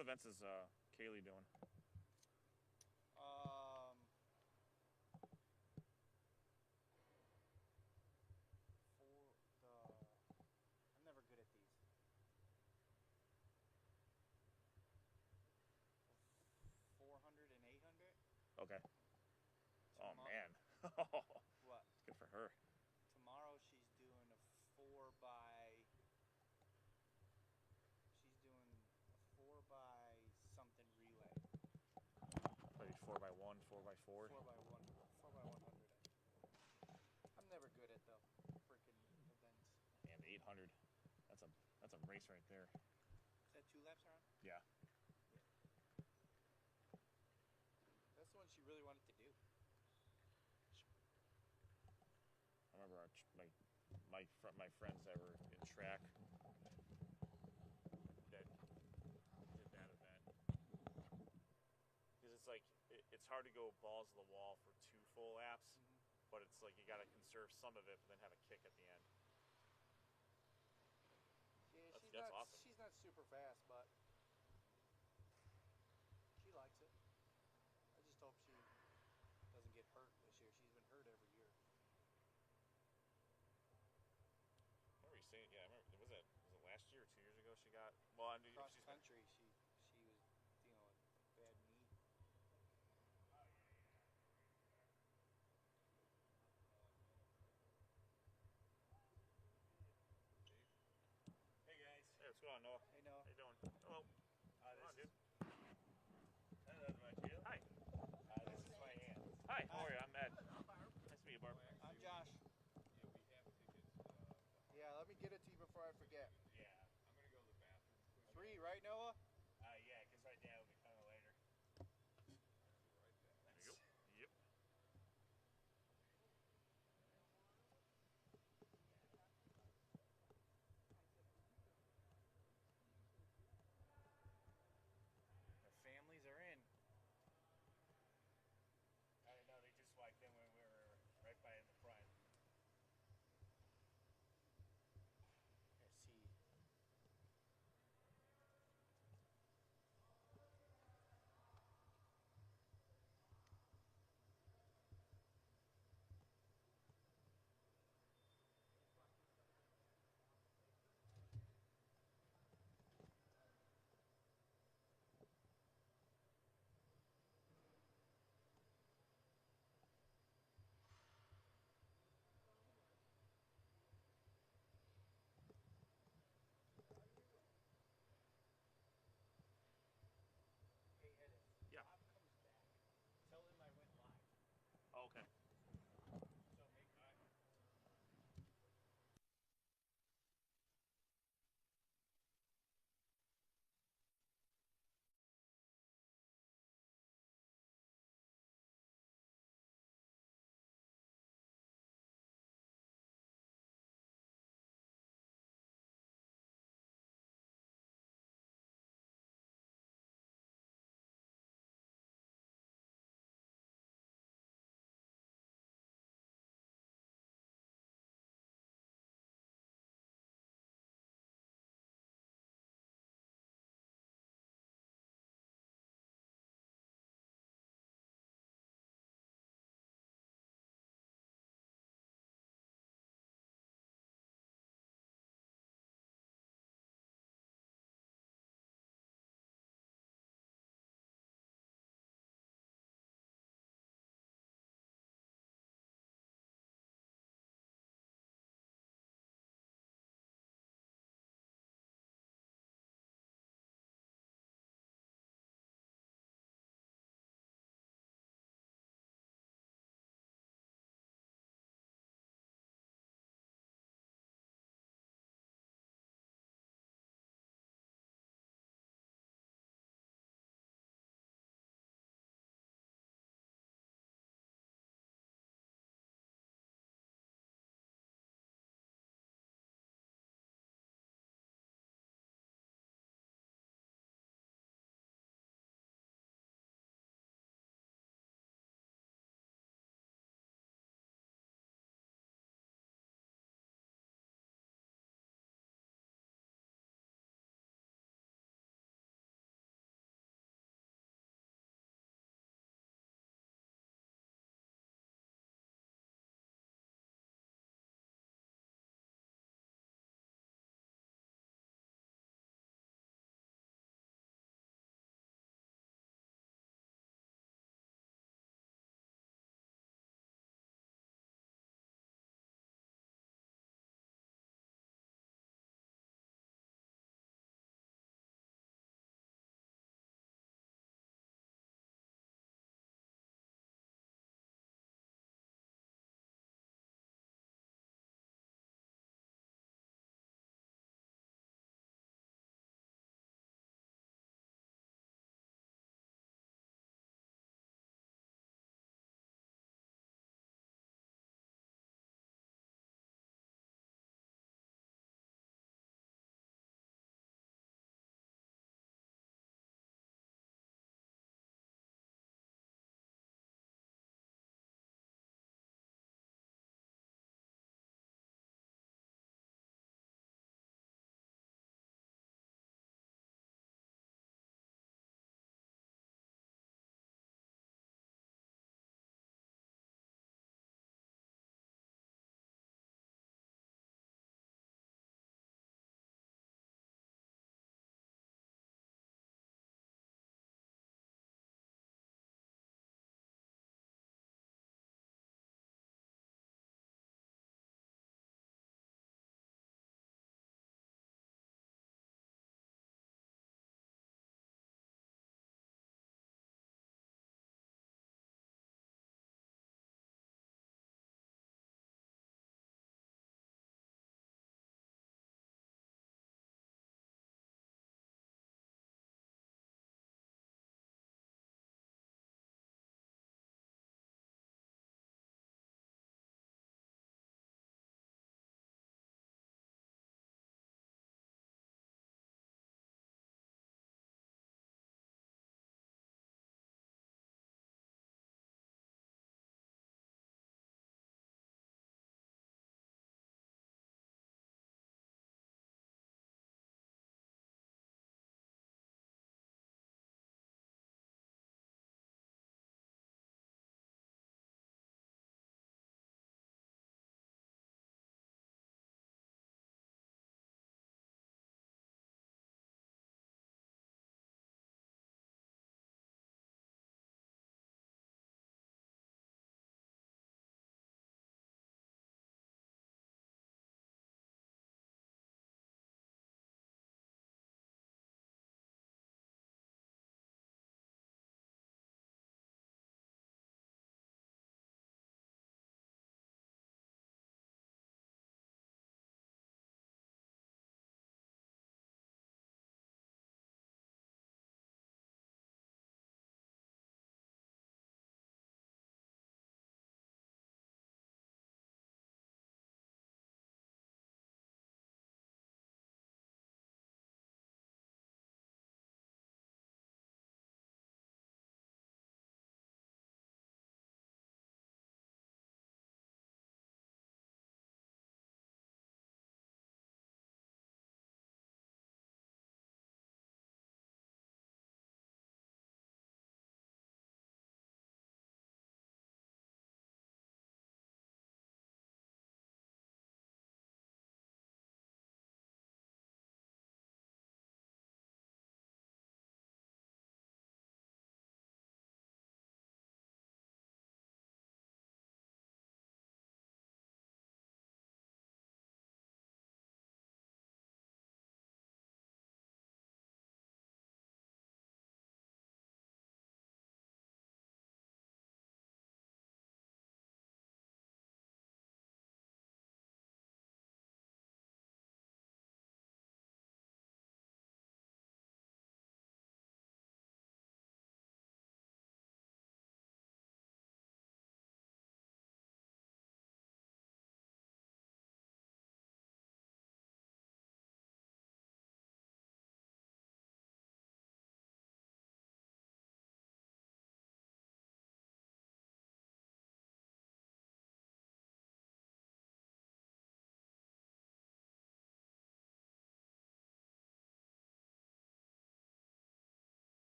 What events is Kaylee doing? For the, I'm never good at these. 400 and 800. Okay. Oh Tomo- man. What? Good for her. Tomorrow she's doing a 4 by. She's doing a 4 by something relay. Maybe 4x1, 4x4. 4 by 1. 4 by 100. I'm never good at the freaking events. And 800. That's a race right there. Is that 2 laps around? Yeah. That's the one she really wanted to do. I remember my friends that were in track that did that event. Because it's like it's hard to go balls to the wall for 2 full laps, but it's like you got to conserve some of it, but then have a kick at the end. Yeah, That's awesome. She's not super fast, but she likes it. I just hope she doesn't get hurt this year. She's been hurt every year. I remember you saying, yeah, I remember, was it last year or 2 years ago she got, well, I knew Cross she's country, she was dealing with bad knee. Hey guys. Hey, what's going on, Noah? Hey, Noah. How you doing? Hello. This dude. is. Hello, you. Hi. This is my aunt. Hi, how are you? I'm Ed. Nice to meet you, Barb. I'm Josh. Yeah, we have tickets. Yeah, let me get it to you before I forget. Yeah, I'm gonna go to the bathroom. 3, right, Noah? Yeah, because my dad will be coming later. Right back. There you go. Yep. The families are in. I don't know, they just walked in when we were right by in the front. Let's see.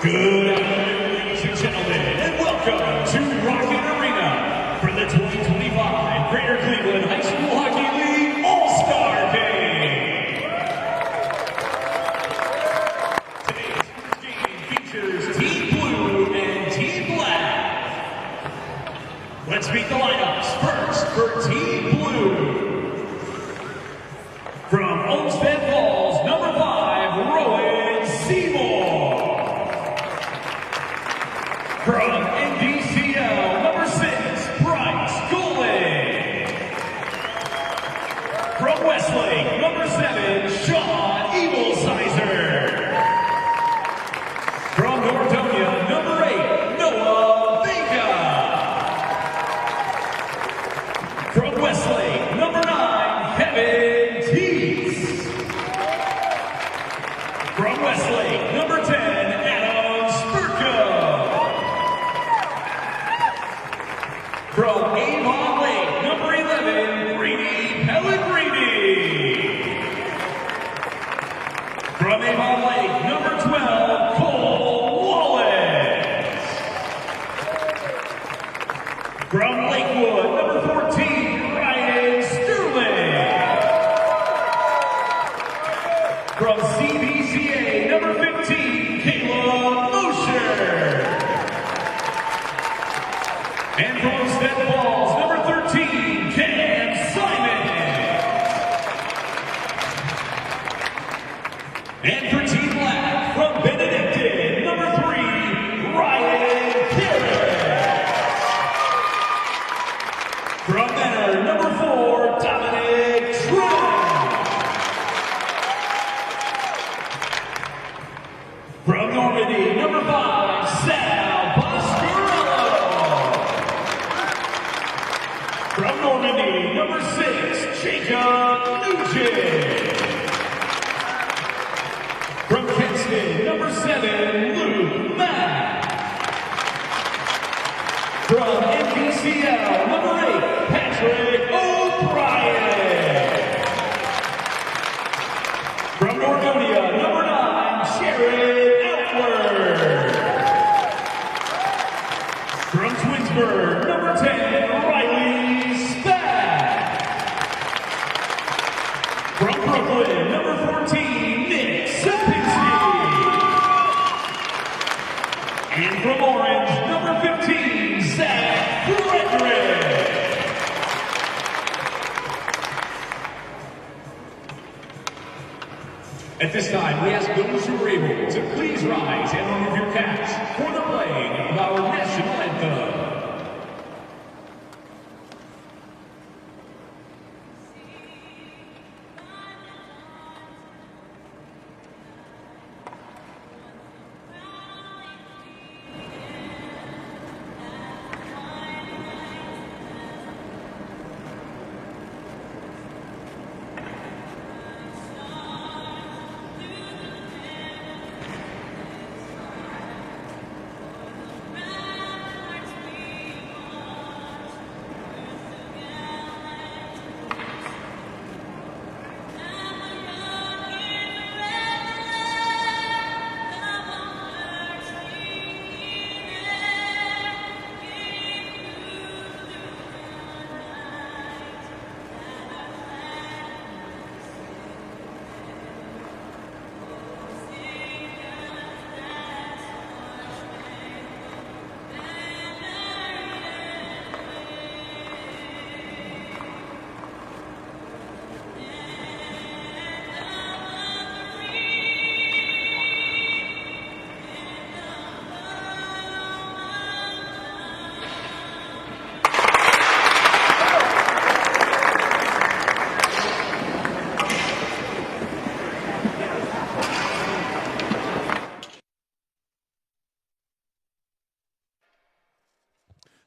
Good afternoon, ladies and gentlemen, and welcome to Rocket Arena for the 2025 Greater Cleveland High School Hockey League All-Star Game. Today's first game features Team Blue and Team Black. Let's meet the lineups. First, for Team Blue, from Allstate Falls, number 5, Rowan Seymour. From NDCL, number 6, Bryce Goley. From Westlake, number 7, Sean Eaglesizer. From Nordonia, number 8, Noah Vega. From Westlake, number 9, Kevin Teets. From Westlake, number 10, Adam Spurka. From Avon Lake, number 11, Brady Pellegrini. From Avon Lake, number 12, Cole Wallace. From Lakewood, number 14, Ryan Sterling. From CBCA, number 15, Kayla Mosher. And from Allstate Falls, number 13, Cam Simon. And for Team Black, from Benedictine, number 3, Ryan Garrett. From Menor, number 4, Dominic Trump. From Normandy, number 5, Sal Boscarello. From Normandy, number 6, Jacob Nugent. From Kingston, number 7, Luke Mack. From NPCL, number 8, Patrick O'Brien. From Nordonia, number 9, Jared Outward. From Twinsburg, number 10, Riley Spack. From Brooklyn, number 14, Nick Sapinski. And from Orange, number 15, Zach Frederick. At this time, we ask those who are able to please rise and remove your caps for the playing of our national anthem.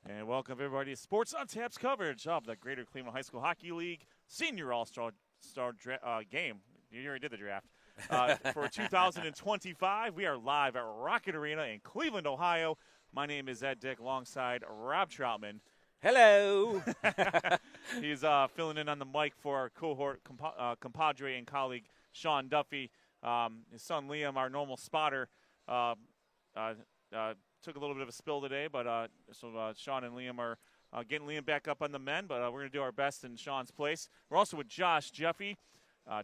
And welcome everybody to Sports on Tap's coverage of the Greater Cleveland High School Hockey League Senior All-Star Game. You already did the draft. For 2025, we are live at Rocket Arena in Cleveland, Ohio. My name is Ed Dick, alongside Rob Troutman. Hello. He's filling in on the mic for our cohort compadre and colleague Sean Duffy. His son Liam, our normal spotter, took a little bit of a spill today, but so Sean and Liam are getting Liam back up on the men, but we're going to do our best in Sean's place. We're also with Josh Jeffy,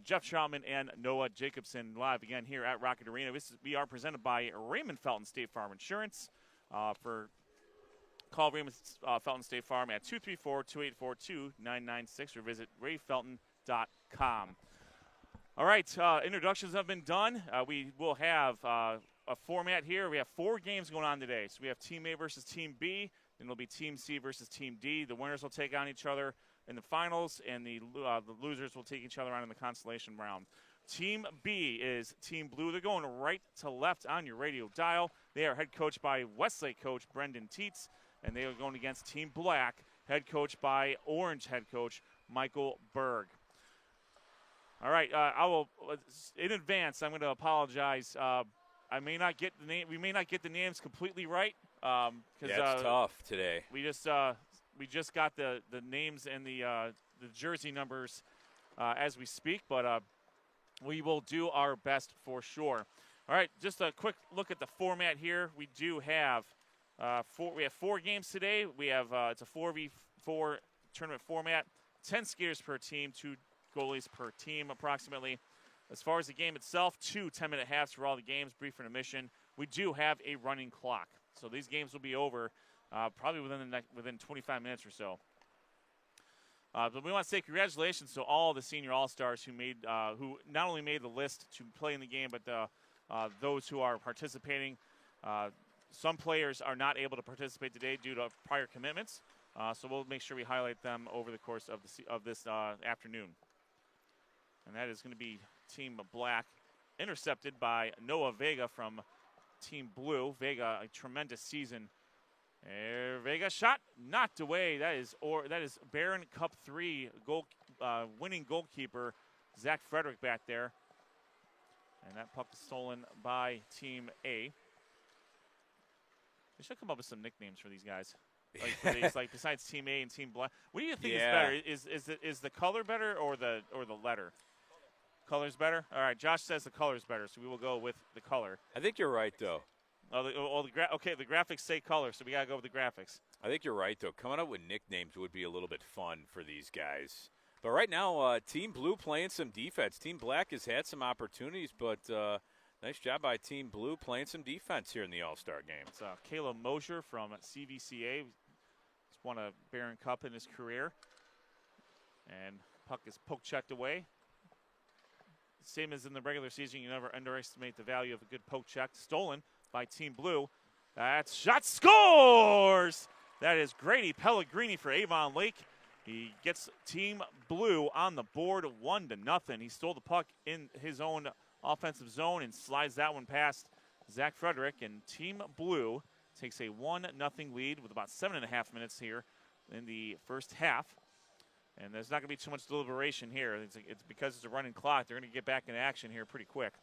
Jeff Troutman, and Noah Jacobson live again here at Rocket Arena. We are presented by Raymond Felton State Farm Insurance. Call Raymond Felton State Farm at 234-284-2996 or visit rayfelton.com. All right, introductions have been done. We will have a format here. We have 4 games going on today. So we have Team A versus Team B, then it'll be Team C versus Team D. The winners will take on each other in the finals, and the losers will take each other on in the consolation round. Team B is Team Blue. They're going right to left on your radio dial. They are head coached by Westlake coach Brendan Teets, and they are going against Team Black, head coached by Orange head coach Michael Berg. All right, I will in advance. I'm going to apologize. I may not get the name. We may not get the names completely right. It's tough today. We just got the names and the jersey numbers as we speak, but we will do our best for sure. All right, just a quick look at the format here. We do have we have 4 games today. We have it's a 4v4 tournament format. 10 skaters per team, 2 goalies per team approximately. As far as the game itself, 2 10-minute halves for all the games, brief intermission. We do have a running clock, so these games will be over probably within 25 minutes or so. But we want to say congratulations to all the senior all-stars who not only made the list to play in the game, but those who are participating. Some players are not able to participate today due to prior commitments, so we'll make sure we highlight them over the course of this afternoon. And that is going to be Team Black, intercepted by Noah Vega from Team Blue. Vega, a tremendous season. Vega shot knocked away. That is Barron Cup 3 winning goalkeeper Zach Frederick back there. And that puck is stolen by Team A. They should come up with some nicknames for these guys. Like besides Team A and Team Black. What do you think is better? Is the color better or the letter? Color's better? All right, Josh says the color's better, so we will go with the color. I think you're right, though. The graphics say color, so we got to go with the graphics. I think you're right, though. Coming up with nicknames would be a little bit fun for these guys. But right now, Team Blue playing some defense. Team Black has had some opportunities, but nice job by Team Blue playing some defense here in the All-Star game. It's Caleb Mosher from CVCA. He's won a Barron Cup in his career. And puck is poke-checked away. Same as in the regular season, you never underestimate the value of a good poke check. Stolen by Team Blue. That shot scores! That is Grady Pellegrini for Avon Lake. He gets Team Blue on the board 1-0. He stole the puck in his own offensive zone and slides that one past Zach Frederick. And Team Blue takes a 1-0 lead with about 7.5 minutes here in the first half. And there's not going to be too much deliberation here. It's because it's a running clock. They're going to get back in action here pretty quick.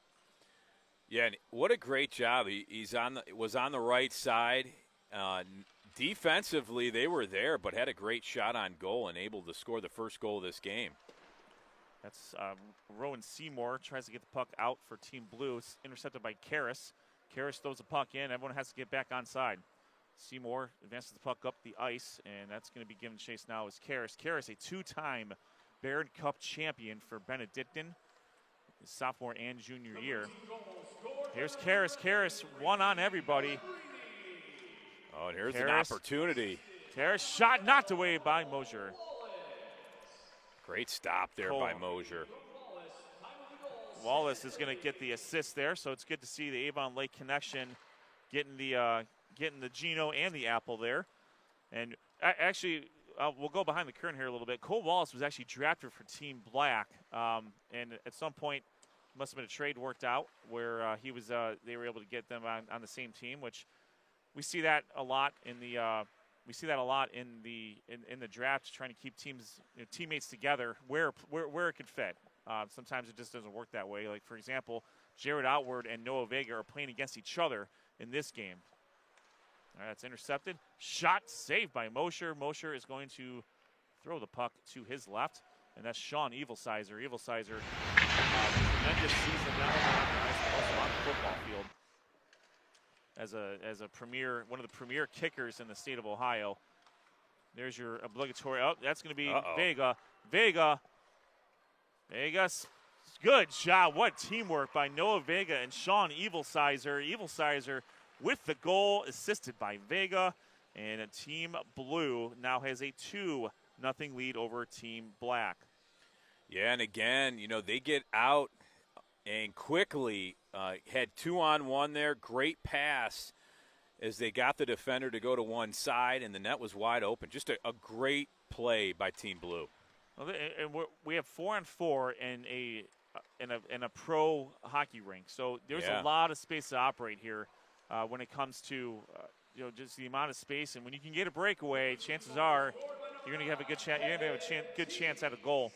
Yeah, and what a great job. He was on the right side. Defensively, they were there, but had a great shot on goal and able to score the first goal of this game. That's Rowan Seymour tries to get the puck out for Team Blue. It's intercepted by Karras. Karras throws the puck in. Everyone has to get back onside. Seymour advances the puck up the ice, and that's going to be given chase now as Karras. Karras, a 2-time Barron Cup champion for Benedictine, his sophomore and junior year. Here's Karras. Karras one on everybody. Oh, and here's an opportunity. Karras shot knocked away by Mosher. Great stop there by Mosher. Wallace is going to get the assist there, so it's good to see the Avon Lake connection getting the Gino and the apple there. And actually, we'll go behind the curtain here a little bit. Cole Wallace was actually drafted for Team Black, and at some point must have been a trade worked out where they were able to get them on the same team, which we see that a lot in the draft, trying to keep teammates together where it could fit. Sometimes it just doesn't work that way. Like, for example, Jared Outward and Noah Vega are playing against each other in this game. All right, that's intercepted. Shot saved by Mosher. Mosher is going to throw the puck to his left, and that's Sean Evilsizer. Evilsizer, tremendous season now on the ice, but also on the football field. as a premier, one of the premier kickers in the state of Ohio. There's your obligatory. Oh, that's going to be Vega. Vega's good job. What teamwork by Noah Vega and Sean Evilsizer. Evilsizer with the goal, assisted by Vega. And Team Blue now has a 2-0 lead over Team Black. Yeah, and again, they get out and quickly had 2-on-1 there. Great pass as they got the defender to go to one side, and the net was wide open. Just a great play by Team Blue. Well, and we have 4-on-4 in a pro hockey rink, so there's a lot of space to operate here when it comes to just the amount of space. And when you can get a breakaway, chances are you're going to have a good chance. You're going to have a good chance at a goal.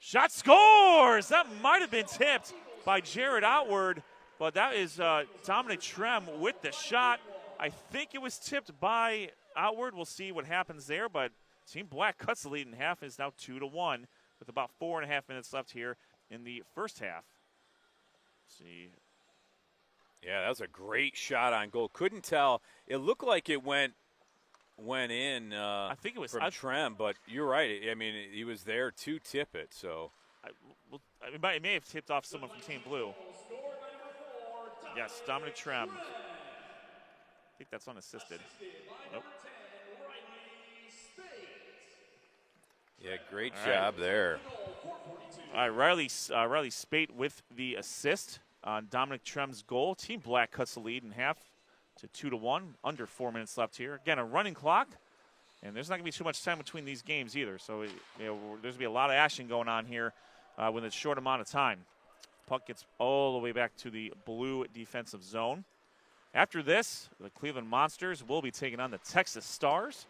Shot scores! That might have been tipped by Jared Outward, but that is Dominic Trem with the shot. I think it was tipped by Outward. We'll see what happens there, but Team Black cuts the lead in half. Is now 2-1 with about 4.5 minutes left here in the first half. Let's see. Yeah, that was a great shot on goal. Couldn't tell. It looked like it went in. I think it was from Trem, but you're right. I mean, he was there to tip it. So it may have tipped off someone from Team Blue. Yes, Dominic Trem. I think that's unassisted. Nope. Yeah, great job there. All right, Riley Spate with the assist on Dominic Trem's goal. Team Black cuts the lead in half to 2-1. Under 4 minutes left here. Again, a running clock, and there's not going to be too much time between these games either. So there's going to be a lot of action going on here with a short amount of time. Puck gets all the way back to the blue defensive zone. After this, the Cleveland Monsters will be taking on the Texas Stars.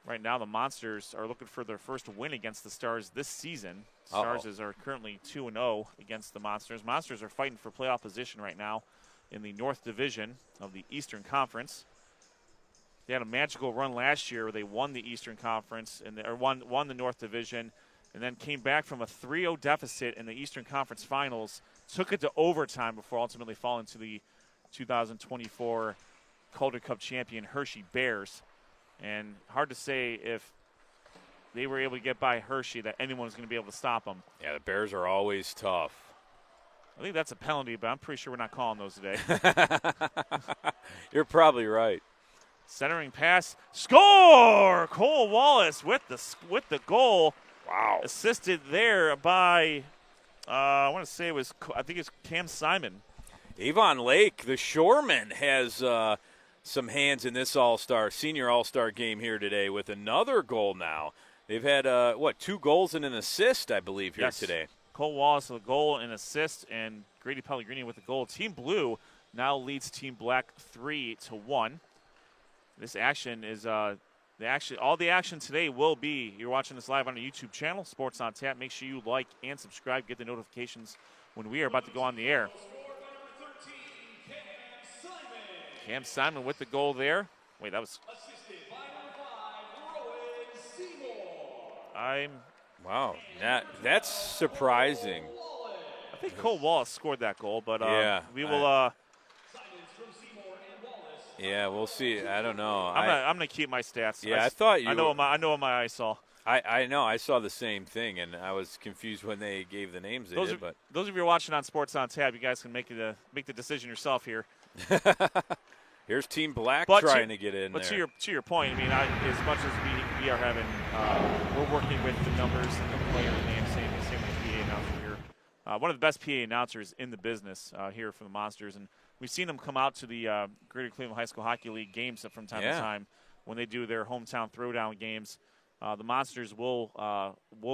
Right now, the Monsters are looking for their first win against the Stars this season. Stars are currently 2-0 against the Monsters. Monsters are fighting for playoff position right now in the North Division of the Eastern Conference. They had a magical run last year where they won the Eastern Conference or won the North Division, and then came back from a 3-0 deficit in the Eastern Conference Finals, took it to overtime before ultimately falling to the 2024 Calder Cup champion Hershey Bears. And hard to say if they were able to get by Hershey that anyone was going to be able to stop them. Yeah, the Bears are always tough. I think that's a penalty, but I'm pretty sure we're not calling those today. You're probably right. Centering pass, score! Cole Wallace with the goal. Wow. Assisted there by, I want to say I think it's Cam Simon. Avon Lake, the shoreman, has some hands in this senior all-star game here today with another goal now. They've had, 2 goals and an assist, I believe, here today. Cole Wallace with a goal and assist, and Grady Pellegrini with a goal. Team Blue now leads Team Black 3-1. This action is all the action today will be. You're watching this live on our YouTube channel, Sports on Tap. Make sure you like and subscribe. Get the notifications when we are about to go on the air. Cam Simon with the goal there. Wait, that was. Wow, that's surprising. I think Cole Wallace scored that goal, but we will. Yeah, we'll see. I don't know. I'm gonna keep my stats. Yeah, I thought you. I know what my eyes saw. I know. I saw the same thing, and I was confused when they gave the names. Those of you who are watching on Sports on Tab, you guys can make the decision yourself here. Here's Team Black trying to get in but there. But to your point, I mean, as much as we are having, we're working with the numbers and the player names, same with the PA announcer here. One of the best PA announcers in the business here for the Monsters, and we've seen them come out to the Greater Cleveland High School Hockey League games from time to time when they do their hometown throwdown games. The Monsters will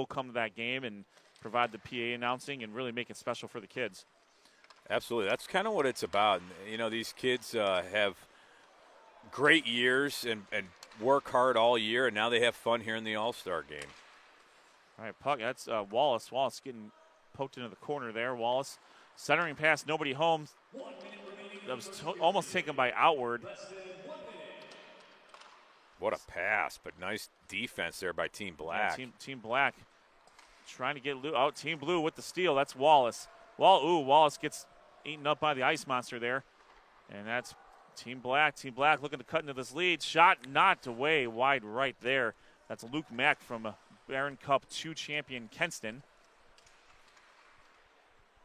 come to that game and provide the PA announcing and really make it special for the kids. Absolutely. That's kind of what it's about. You know, these kids have great years and work hard all year, and now they have fun here in the All-Star game. All right, puck. That's Wallace. Wallace getting poked into the corner there. Wallace centering pass, nobody home. That was almost taken by Outward. What a pass, but nice defense there by Team Black. Yeah, Team Black trying to get out. Team Blue with the steal. That's Wallace. Wallace gets eaten up by the ice monster there. And that's Team Black. Team Black looking to cut into this lead. Shot knocked away wide right there. That's Luke Mack from Barron Cup 2 champion Kenston.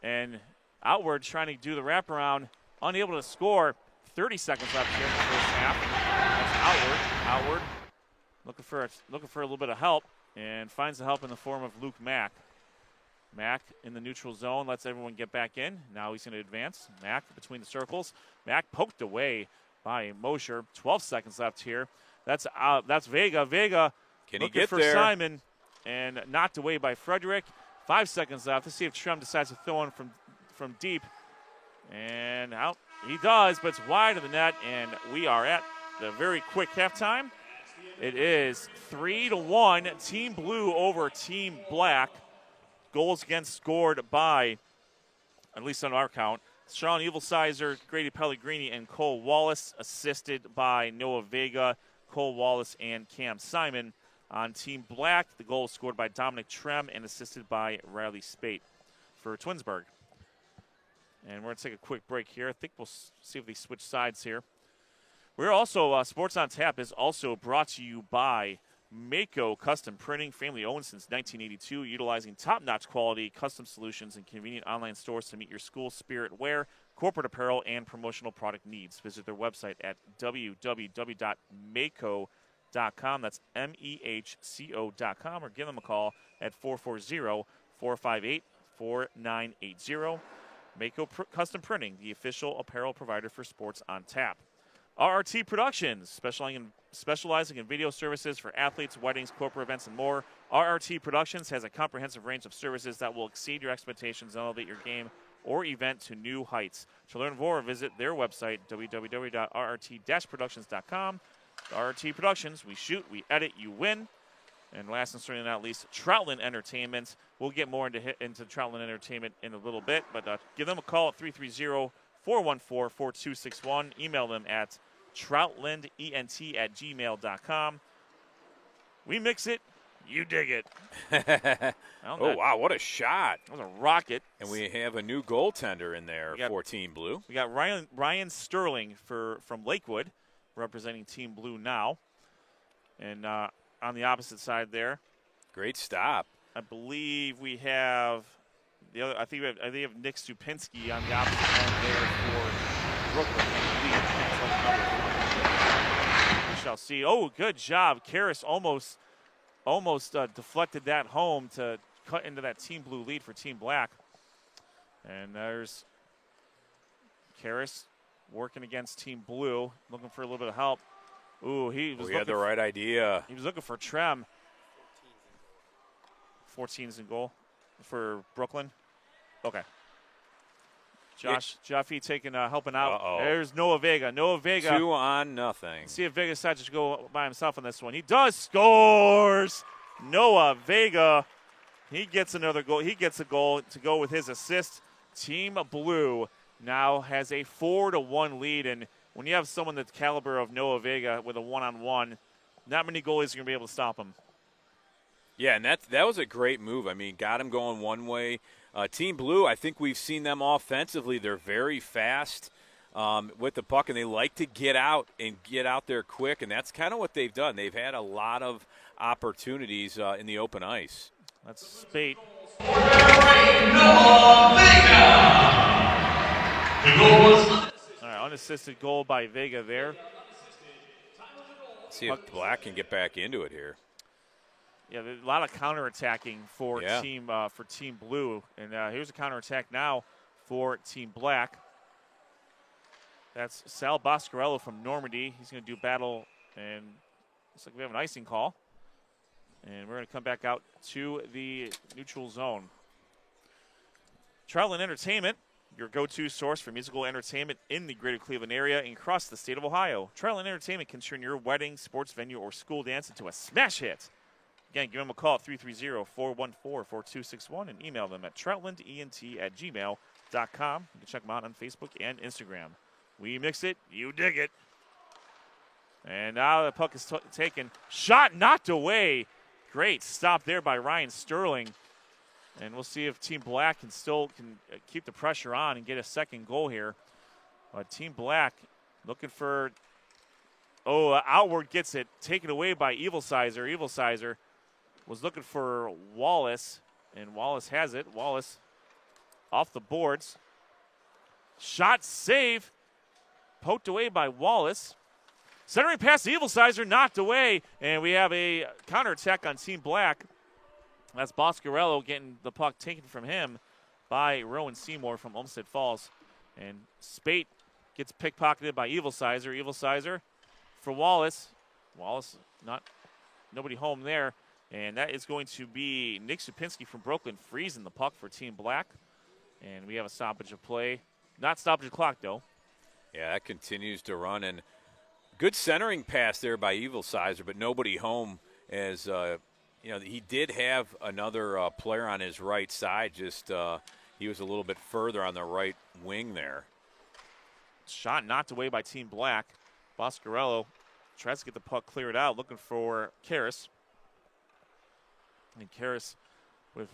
And Outward trying to do the wraparound, unable to score. 30 seconds left here in the first half. That's Outward looking for a little bit of help, and finds the help in the form of Luke Mack. Mack in the neutral zone, lets everyone get back in. Now he's going to advance. Mack between the circles. Mack poked away by Mosher. 12 seconds left here. That's Vega. Vega Can he looking get for there? Simon, and knocked away by Frederick. 5 seconds left. Let's see if Trem decides to throw in from deep. And out he does, but it's wide of the net, and we are at the very quick halftime. It is 3-1, Team Blue over Team Black. Goals against scored by, at least on our count, Sean Evilsizer, Grady Pellegrini, and Cole Wallace, assisted by Noah Vega, Cole Wallace, and Cam Simon. On Team Black, the goal was scored by Dominic Trem and assisted by Riley Spate for Twinsburg. And we're going to take a quick break here. I think we'll see if they switch sides here. We're also, Sports on Tap is also brought to you by Mako Custom Printing, family owned since 1982, utilizing top-notch quality, custom solutions, and convenient online stores to meet your school spirit wear, corporate apparel, and promotional product needs. Visit their website at www.mako.com. That's MEHCO.com, or give them a call at 440-458-4980. Mako Custom Printing, the official apparel provider for Sports on Tap. RRT Productions, specializing in video services for athletes, weddings, corporate events, and more. RRT Productions has a comprehensive range of services that will exceed your expectations and elevate your game or event to new heights. To learn more, visit their website, www.rrt-productions.com. RRT Productions, we shoot, we edit, you win. And last and certainly not least, Troutland Entertainment. We'll get more into Troutland Entertainment in a little bit, but give them a call at 330-414-4261. Email them at troutlandent@gmail.com. We mix it, you dig it. Oh, wow, what a shot. That was a rocket. And we have a new goaltender in there for Team Blue. We got Ryan Sterling from Lakewood, representing Team Blue now. And on the opposite side there, great stop. I believe we have the other. I think we have Nick Stupinski on the opposite end there for Brooklyn. We shall see. Oh, good job, Karras almost deflected that home to cut into that Team Blue lead for Team Black. And there's Karras working against Team Blue, looking for a little bit of help. Ooh, he had the right idea. He was looking for Trem. 14's in goal for Brooklyn. Okay. Jaffe helping out. Uh-oh. There's Noah Vega. 2-0. See if Vega decides to go by himself on this one. He does. Scores. Noah Vega. He gets another goal. He gets a goal to go with his assist. Team Blue now has a 4-1 lead, and when you have someone the caliber of Noah Vega with a one-on-one, not many goalies are going to be able to stop him. Yeah, and that was a great move. I mean, got him going one way. Team Blue, I think we've seen them offensively. They're very fast with the puck, and they like to get out there quick, and that's kind of what they've done. They've had a lot of opportunities in the open ice. That's Spate. Unassisted goal by Vega there. See if Black can get back into it here. Yeah, there's a lot of counterattacking for Team Blue, and here's a counterattack now for Team Black. That's Sal Boscarello from Normandy. He's going to do battle, and looks like we have an icing call. And we're going to come back out to the neutral zone. Troutland Entertainment, your go-to source for musical entertainment in the greater Cleveland area and across the state of Ohio. Troutland Entertainment can turn your wedding, sports venue, or school dance into a smash hit. Again, give them a call at 330-414-4261 and email them at troutlandent@gmail.com. You can check them out on Facebook and Instagram. We mix it, you dig it. And now the puck is taken. Shot knocked away. Great stop there by Ryan Sterling. And we'll see if Team Black can keep the pressure on and get a second goal here. Team Black looking for, Outward gets it taken away by Evil Sizer. Evil Sizer was looking for Wallace, and Wallace has it. Wallace off the boards. Shot save. Poked away by Wallace. Centering pass to Evil Sizer, knocked away, and we have a counterattack on Team Black. That's Boscarello getting the puck taken from him by Rowan Seymour from Olmsted Falls. And Spate gets pickpocketed by Evil Sizer. Evil Sizer for Wallace. Wallace, nobody home there. And that is going to be Nick Supinski from Brooklyn freezing the puck for Team Black. And we have a stoppage of play. Not stoppage of clock, though. Yeah, that continues to run. And good centering pass there by Evil Sizer, but nobody home as, he did have another player on his right side. Just he was a little bit further on the right wing there. Shot knocked away by Team Black. Boscarello tries to get the puck cleared out, looking for Karras. And Karras with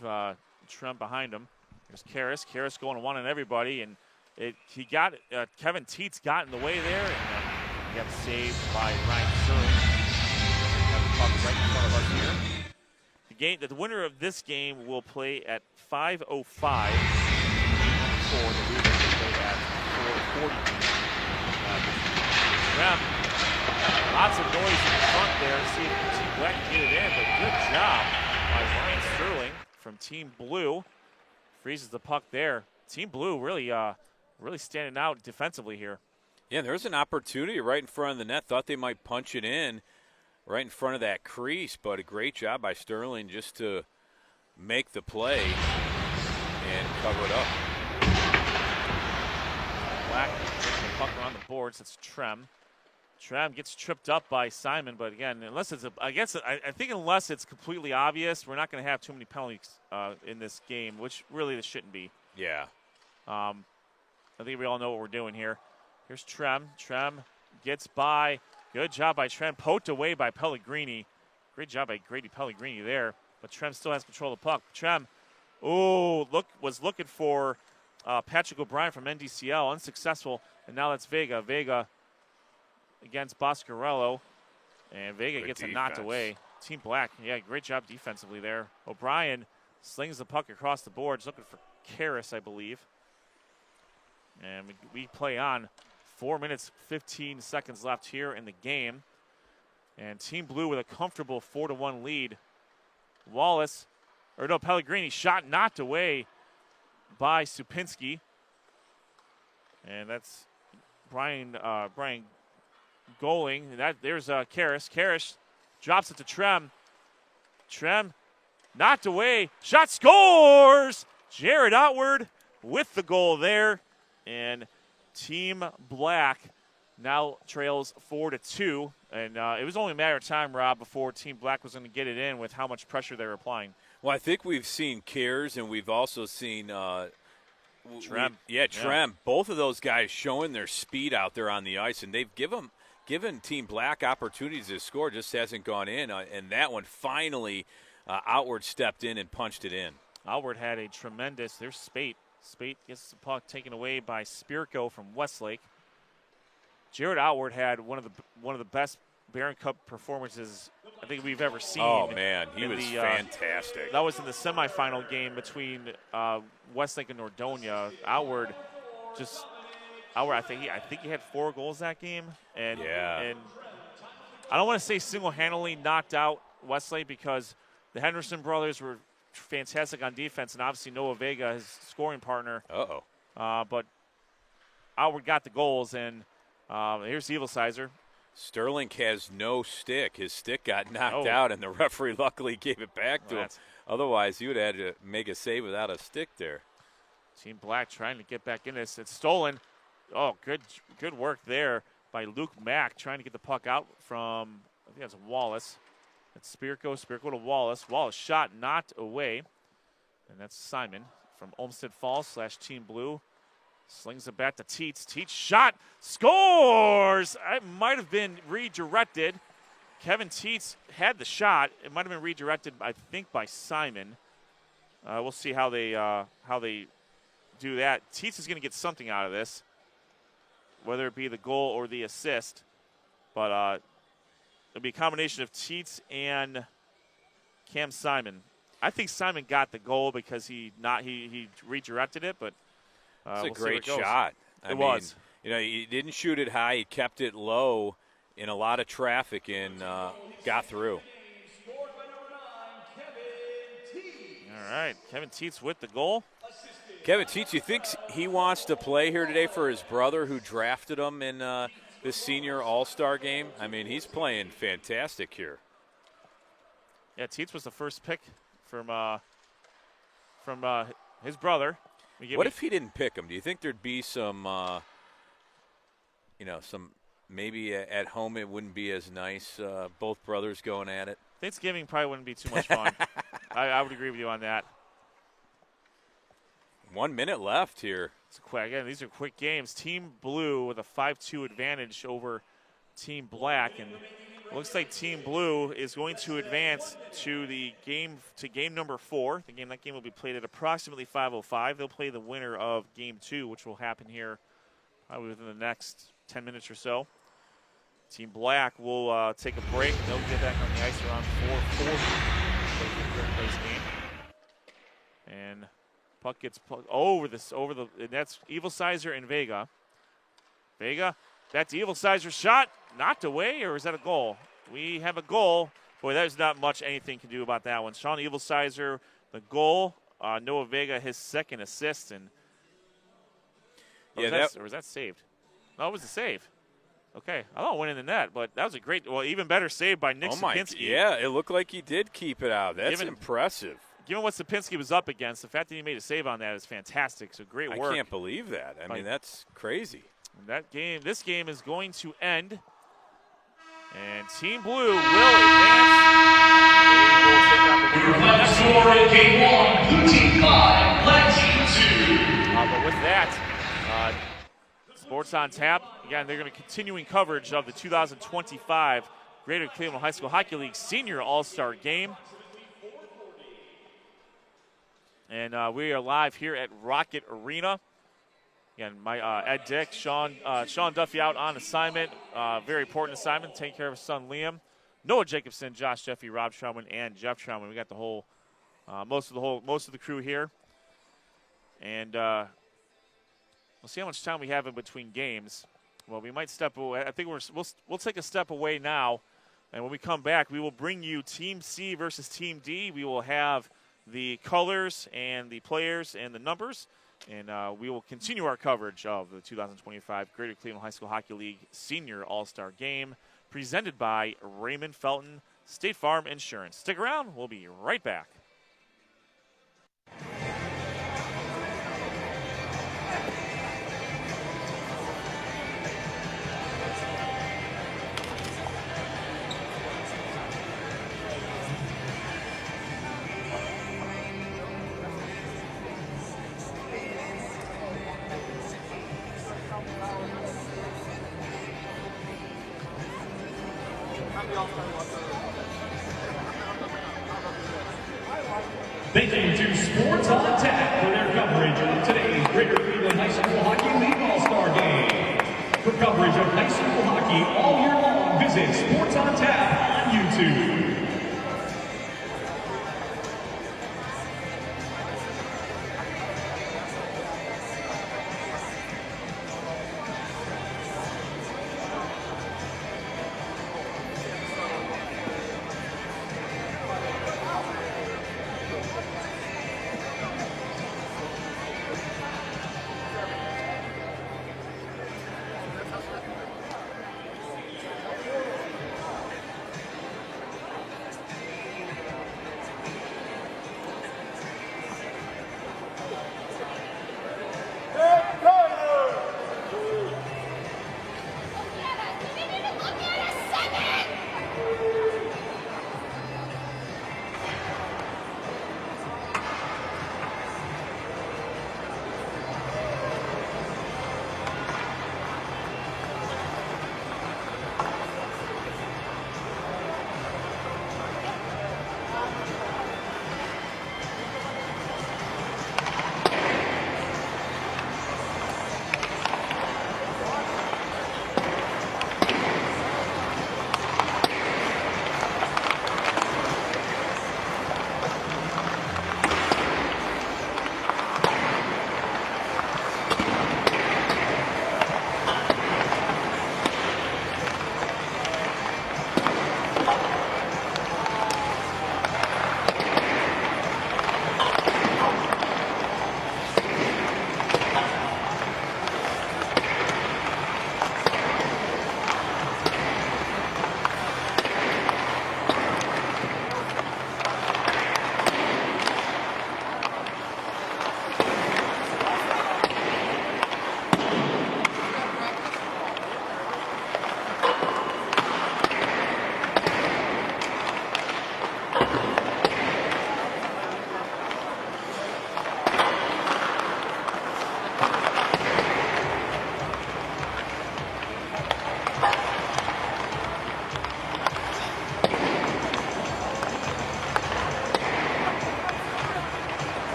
Trump behind him. There's Karras. Karras going one on everybody, and Kevin Teets got in the way there, and he got saved by Ryan Sterling. Got the puck right in front of us here. The winner of this game will play at 5:05. The loser will play at 4:40. Lots of noise in the front there to see if Team Black can get it in, but good job by Ryan Sterling from Team Blue. Freezes the puck there. Team Blue really standing out defensively here. Yeah, there's an opportunity right in front of the net. Thought they might punch it in right in front of that crease, but a great job by Sterling just to make the play and cover it up. Black gets the puck around the boards. That's Trem. Trem gets tripped up by Simon, but again, unless it's completely obvious, we're not going to have too many penalties in this game, which really this shouldn't be. Yeah. I think we all know what we're doing here. Here's Trem. Trem gets by. Good job by Trem. Poked away by Pellegrini. Great job by Grady Pellegrini there. But Trem still has control of the puck. Trem, was looking for Patrick O'Brien from NDCL. Unsuccessful. And now that's Vega. Vega against Boscarello. And Vega Good gets defense. it knocked away. Team Black, great job defensively there. O'Brien slings the puck across the boards, looking for Karras, I believe. And we play on. 4 minutes, 15 seconds left here in the game. And Team Blue with a comfortable 4-1 lead. Pellegrini shot knocked away by Supinski. And that's Brian goaling. There's Karras. Karras drops it to Trem. Trem knocked away. Shot scores! Jared Outward with the goal there. And Team Black now trails 4-2. And it was only a matter of time, Rob, before Team Black was going to get it in with how much pressure they were applying. Well, I think we've seen Cares and we've also seen Trem. Trem. Both of those guys showing their speed out there on the ice, and they've given Team Black opportunities to score, just hasn't gone in. And that one finally Outward stepped in and punched it in. Outward had a tremendous – there's Spate. Spate gets the puck taken away by Spirko from Westlake. Jared Outward had one of the best Barron Cup performances I think we've ever seen. Oh, man, he was fantastic. That was in the semifinal game between Westlake and Nordonia. Outward, I think he had 4 goals that game, and I don't want to say single-handedly knocked out Westlake because the Henderson brothers were fantastic on defense, and obviously Noah Vega, his scoring partner. But Outward got the goals, and here's Evil Sizer. Sterling has no stick. His stick got knocked out, and the referee luckily gave it back to him. Otherwise, he would have had to make a save without a stick there. Team Black trying to get back in this. It's stolen. Oh, good work there by Luke Mack trying to get the puck out from, I think that's Wallace. That's Spirko to Wallace. Wallace shot knocked away. And that's Simon from Olmsted Falls / Team Blue. Slings it back to Teets. Teets shot. Scores! It might have been redirected. Kevin Teets had the shot. It might have been redirected, I think, by Simon. We'll see how they do that. Teets is going to get something out of this, whether it be the goal or the assist. But it'll be a combination of Teets and Cam Simon. I think Simon got the goal because he redirected it, but it's a we'll great see where it goes. shot. It was. You know, he didn't shoot it high. He kept it low in a lot of traffic and got through. All right, Kevin Teets with the goal. Kevin Teets, you think he wants to play here today for his brother who drafted him in this senior all-star game? I mean, he's playing fantastic here. Yeah, Teets was the first pick from his brother. What if he didn't pick him? Do you think there'd be some, maybe at home it wouldn't be as nice, both brothers going at it? Thanksgiving probably wouldn't be too much fun. I would agree with you on that. 1 minute left here. Again, these are quick games. Team Blue with a 5-2 advantage over Team Black, and it looks like Team Blue is going to advance to game number 4. That game will be played at approximately 5:05. They'll play the winner of game 2, which will happen here probably within the next 10 minutes or so. Team Black will take a break. They'll get back on the ice around 4:40. And puck gets over the. And that's Evil Sizer and Vega. Vega, that's Evil Sizer's shot, knocked away, or is that a goal? We have a goal. Boy, there's not much anything can do about that one. Sean Evil Sizer, the goal. Noah Vega, his second assist, and or was that saved? No, it was a save. Okay, I thought it went in the net, but that was a great, even better save by Nick Sapinski. Yeah, it looked like he did keep it out. That's impressive. Given what Sapinski was up against, the fact that he made a save on that is fantastic. So great work. I can't believe that. I mean, that's crazy. This game is going to end, and Team Blue will advance. Your final score in Game 1, Blue Team 5, Black Team 2. But with that, Sports on Tap. Again, they're going to be continuing coverage of the 2025 Greater Cleveland High School Hockey League Senior All-Star Game. And we are live here at Rocket Arena. Again, my Ed Dick, Sean Duffy out on assignment. Very important assignment, taking care of his son Liam. Noah Jacobson, Josh Jeffy, Rob Trauman, and Jeff Trauman. We got the whole, most of the crew here. And we'll see how much time we have in between games. Well, we might step away. I think we'll take a step away now. And when we come back, we will bring you Team C versus Team D. We will have the colors and the players and the numbers. And we will continue our coverage of the 2025 Greater Cleveland High School Hockey League Senior All-Star Game presented by Raymond Felton State Farm Insurance. Stick around. We'll be right back. Thank you to Sports on Tap for their coverage of today's Greater Cleveland High School Hockey League All-Star Game. For coverage of high school hockey all year long, visit Sports on Tap on YouTube.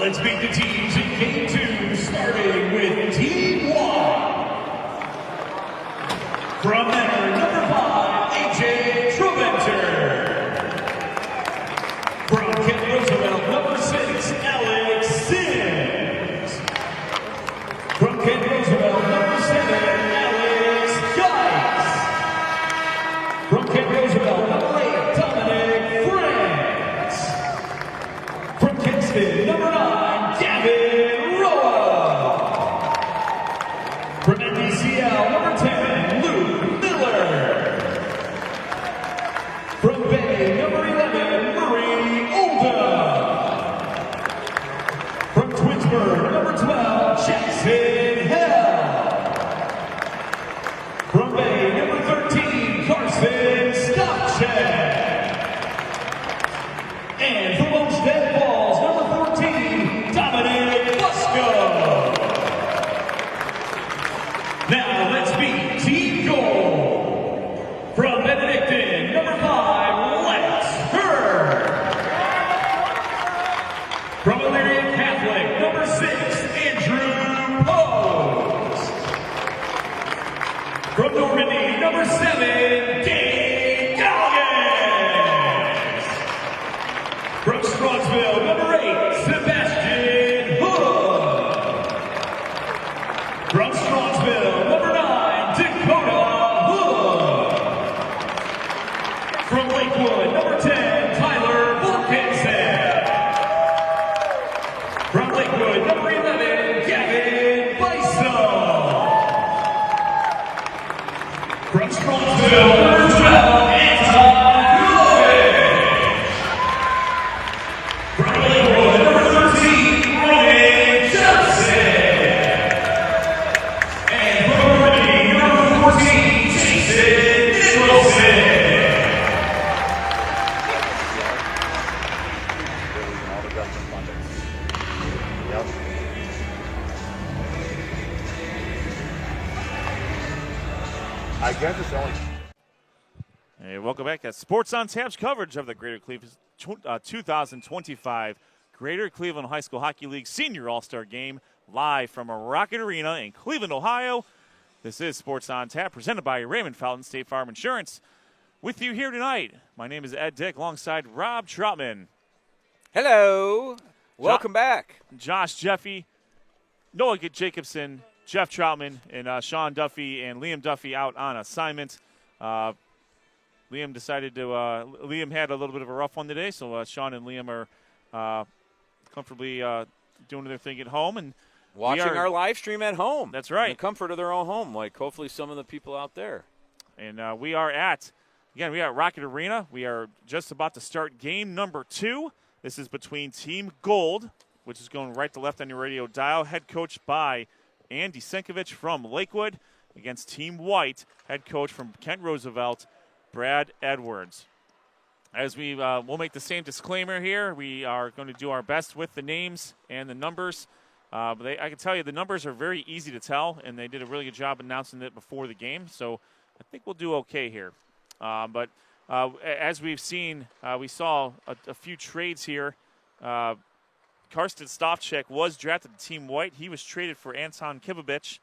Let's meet the teams in Game 2, starting with Team 1. From there, number 5, AJ Treventer. From Kent Roosevelt, number 6, Alex Sims. From Kent Roosevelt, number 7, Alex Geis. From Kent Roosevelt, number 8, Dominic France. From Kinston, number 9, Gavin Roa. From NBCL, number 10, Luke Miller. From Bay, number 11, Murray Oldham. From Twinsburg, number 12, Jackson Hell. From Bay, number 13, Carson Stopcheck. And from Olmsted Falls, number 14, Dominic Busco. Now let's meet Team Gold. From Benedictine, number 5, Lex Hurd. From Illyria Catholic, number 6, Andrew Pose. From Normandy, number 7, Dave Galligan. From Strongsville, number 8, Sebastian Hood. From Strongsville, number 9, Dakota Hood. From Lakewood, number 10, Tyler Volkensen. From Lakewood, number 11, Gavin Bison. From Strongsville, number 12, Anton Lewis. From Lakewood, number 13, Roman Johnson. And from Normandy, number 14, Jason Nicholson. I guess it's only. Hey, welcome back to Sports on Tap's coverage of the Greater Cleveland 2025 Greater Cleveland High School Hockey League Senior All-Star Game, live from a Rocket Arena in Cleveland, Ohio. This is Sports on Tap, presented by Raymond Fountain State Farm Insurance. With you here tonight, my name is Ed Dick, alongside Rob Troutman, Hello. Welcome back. Josh Jeffy, Noah Jacobson, Jeff Troutman, and Sean Duffy and Liam Duffy out on assignment. Liam decided to. Liam had a little bit of a rough one today, so Sean and Liam are comfortably doing their thing at home and Watching our live stream at home. That's right. In the comfort of their own home, like hopefully some of the people out there. And we are at Rocket Arena. We are just about to start game number 2. This is between Team Gold, which is going right to left on your radio dial, head coached by Andy Senkovich from Lakewood, against Team White, head coach from Kent Roosevelt, Brad Edwards. As we'll make the same disclaimer here, we are going to do our best with the names and the numbers. But I can tell you the numbers are very easy to tell, and they did a really good job announcing it before the game. So I think we'll do okay here. But as we've seen, we saw a few trades here. Karsten Stopcheck was drafted to Team White. He was traded for Anton Kivovich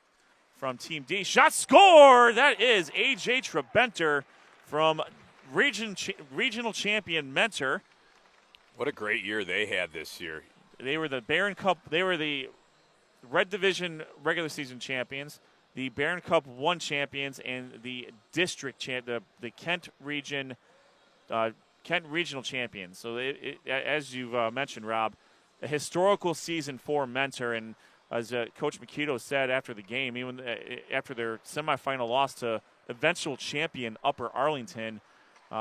from Team D. Shot score! That is A.J. Trebenter from regional champion Mentor. What a great year they had this year. They were the Barron Cup. They were the Red Division regular season champions, the Barron Cup 1 champions, and the district the Kent region, Kent regional champions. So as you've mentioned, Rob, a historical season for Mentor, and as Coach Makito said after the game, even after their semifinal loss to eventual champion Upper Arlington,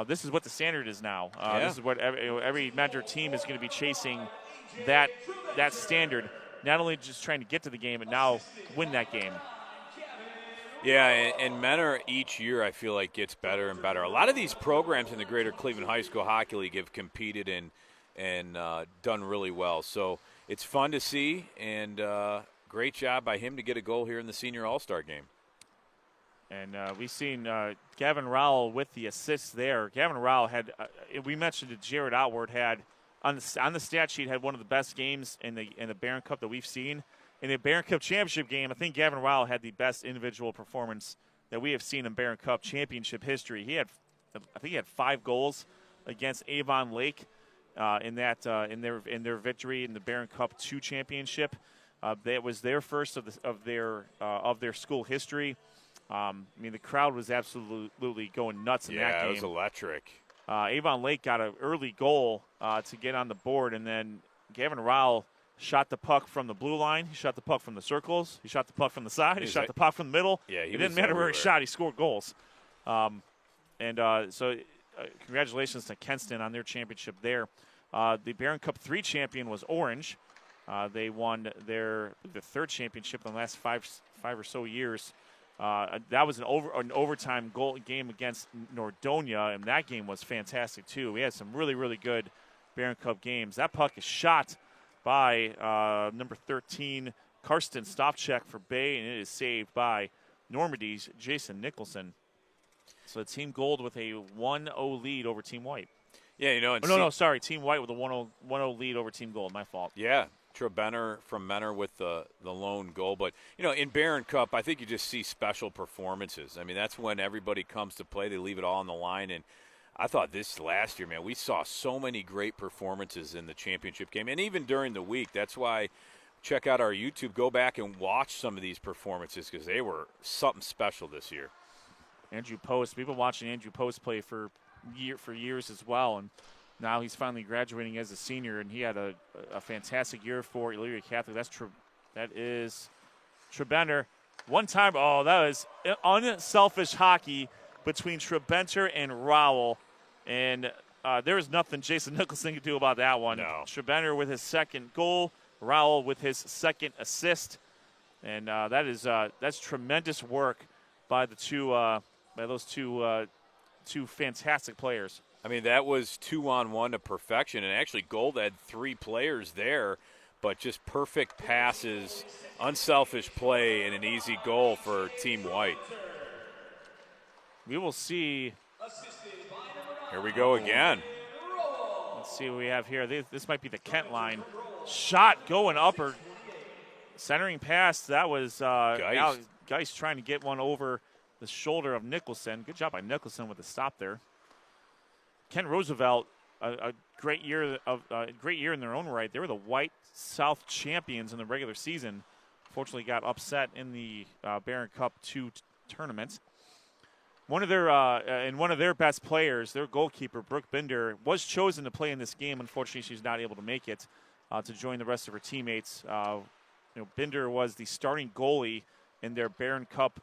this is what the standard is now. This is what every Mentor team is going to be chasing, that standard. Not only just trying to get to the game, but now win that game. Yeah, and Mentor each year I feel like gets better and better. A lot of these programs in the Greater Cleveland High School Hockey League have competed and done really well. So it's fun to see, and great job by him to get a goal here in the Senior All-Star game. And we've seen Gavin Rowell with the assists there. Gavin Rowell had, we mentioned that Jared Outward had on the stat sheet had one of the best games in the Barron Cup that we've seen. In the Barron Cup championship game, I think Gavin Rowell had the best individual performance that we have seen in Barron Cup championship history. I think he had 5 goals against Avon Lake in their victory in the Barron Cup 2 championship. That was their first of their school history. The crowd was absolutely going nuts in that game. Yeah, it was electric. Avon Lake got an early goal to get on the board, and then Gavin Rowell shot the puck from the blue line. He shot the puck from the circles. He shot the puck from the side. He shot the puck from the middle. Yeah, it didn't matter where he shot. He scored goals. So congratulations to Kenston on their championship there. The Barron Cup 3 champion was Orange. They won their 3rd championship in the last five or so years. That was an overtime goal game against Nordonia, and that game was fantastic too. We had some really, really good Barron Cup games. That puck is shot by number 13, Karsten Stopchek for Bay, and it is saved by Normandy's Jason Nicholson. So Team Gold with a 1-0 lead over Team White. Yeah, sorry, Team White with a 1-0 lead over Team Gold. My fault. Yeah. Trebenner from Menor with the lone goal. But, in Barron Cup, I think you just see special performances. I mean, that's when everybody comes to play. They leave it all on the line. And I thought this last year, man, we saw so many great performances in the championship game. And even during the week, that's why check out our YouTube. Go back and watch some of these performances because they were something special this year. Andrew Post, we've been watching Andrew Post play for years as well. And now he's finally graduating as a senior, and he had a fantastic year for Elyria Catholic. That is Trebenner. One time, that was unselfish hockey between Trebenter and Rowell, and there was nothing Jason Nicholson could do about that one. No. Trebenter with his 2nd goal, Rowell with his 2nd assist, and that's tremendous work by those two fantastic players. I mean, that was 2-on-1 to perfection, and actually Gold had 3 players there, but just perfect passes, unselfish play, and an easy goal for Team White. We will see. Here we go again. Let's see what we have here. This might be the Kent line. Shot going upper, centering pass. That was Geist trying to get one over the shoulder of Nicholson. Good job by Nicholson with the stop there. Kent Roosevelt, a great year in their own right. They were the White South champions in the regular season. Fortunately, got upset in the Barron Cup 2 tournament. One of their best players, their goalkeeper Brooke Binder, was chosen to play in this game. Unfortunately, she's not able to make it to join the rest of her teammates. Binder was the starting goalie in their Barron Cup,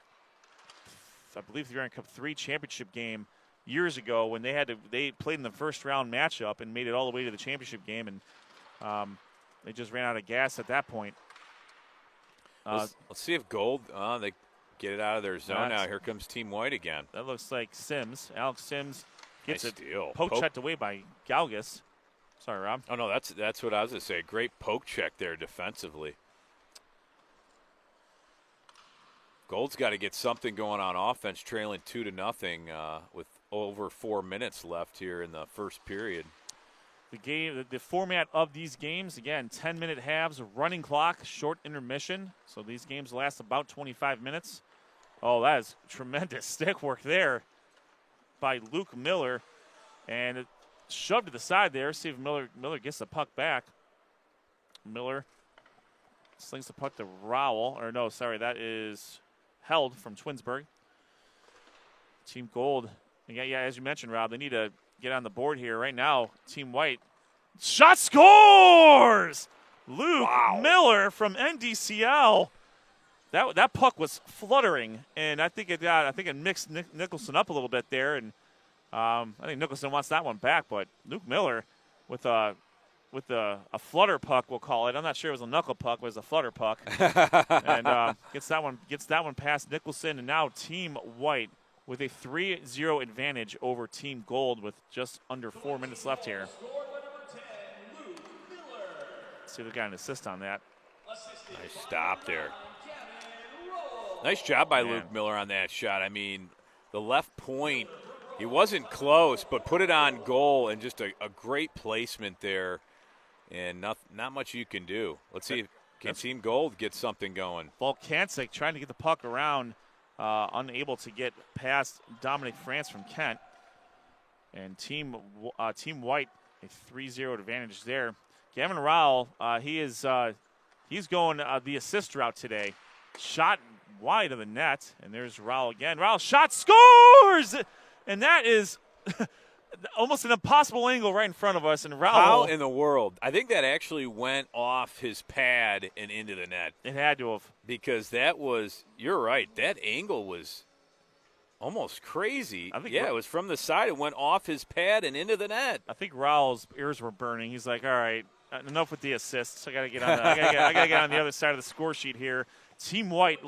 I believe, the Barron Cup 3 championship game years ago when they played in the first round matchup and made it all the way to the championship game, and they just ran out of gas at that point. Let's see if Gold they get it out of their zone now. Here comes Team White again. That looks like Sims. Alex Sims gets nice it poke checked away by Galgus. Sorry, Rob. Oh no, that's what I was going to say. Great poke check there defensively. Gold's got to get something going on offense, trailing 2-0 with over 4 minutes left here in the first period. The format of these games, again, 10-minute halves, running clock, short intermission. So these games last about 25 minutes. Oh, that is tremendous stick work there by Luke Miller. And it shoved to the side there. See if Miller gets the puck back. Miller slings the puck to Rowell. Or no, sorry, that is held from Twinsburg. Team Gold. Yeah, as you mentioned, Rob, they need to get on the board here right now. Team White. Shot scores! Luke Miller from NDCL. That puck was fluttering, and I think it mixed Nicholson up a little bit there, and I think Nicholson wants that one back. But Luke Miller with a flutter puck, we'll call it. I'm not sure it was a knuckle puck, but it was a flutter puck, and gets that one past Nicholson, and now Team White with a 3-0 advantage over Team Gold with just under 4 minutes left here. Let's see if we got an assist on that. Nice stop there. Nice job by Luke Miller on that shot. I mean, the left point, he wasn't close, but put it on goal, and just a great placement there and not much you can do. Let's see if can Team Gold get something going. Volkancic trying to get the puck around, unable to get past Dominic France from Kent. And Team White, a 3-0 advantage there. Gavin Rowell, he's going the assist route today. Shot wide of the net, and there's Rowell again. Rowell shot, scores! And that is almost an impossible angle right in front of us. And Rowell, how in the world? I think that actually went off his pad and into the net. It had to have. Because that was, you're right, that angle was almost crazy. It was from the side. It went off his pad and into the net. I think Rowell's ears were burning. He's like, all right, enough with the assists. I got to get on. I got to get on the other side of the score sheet here. Team White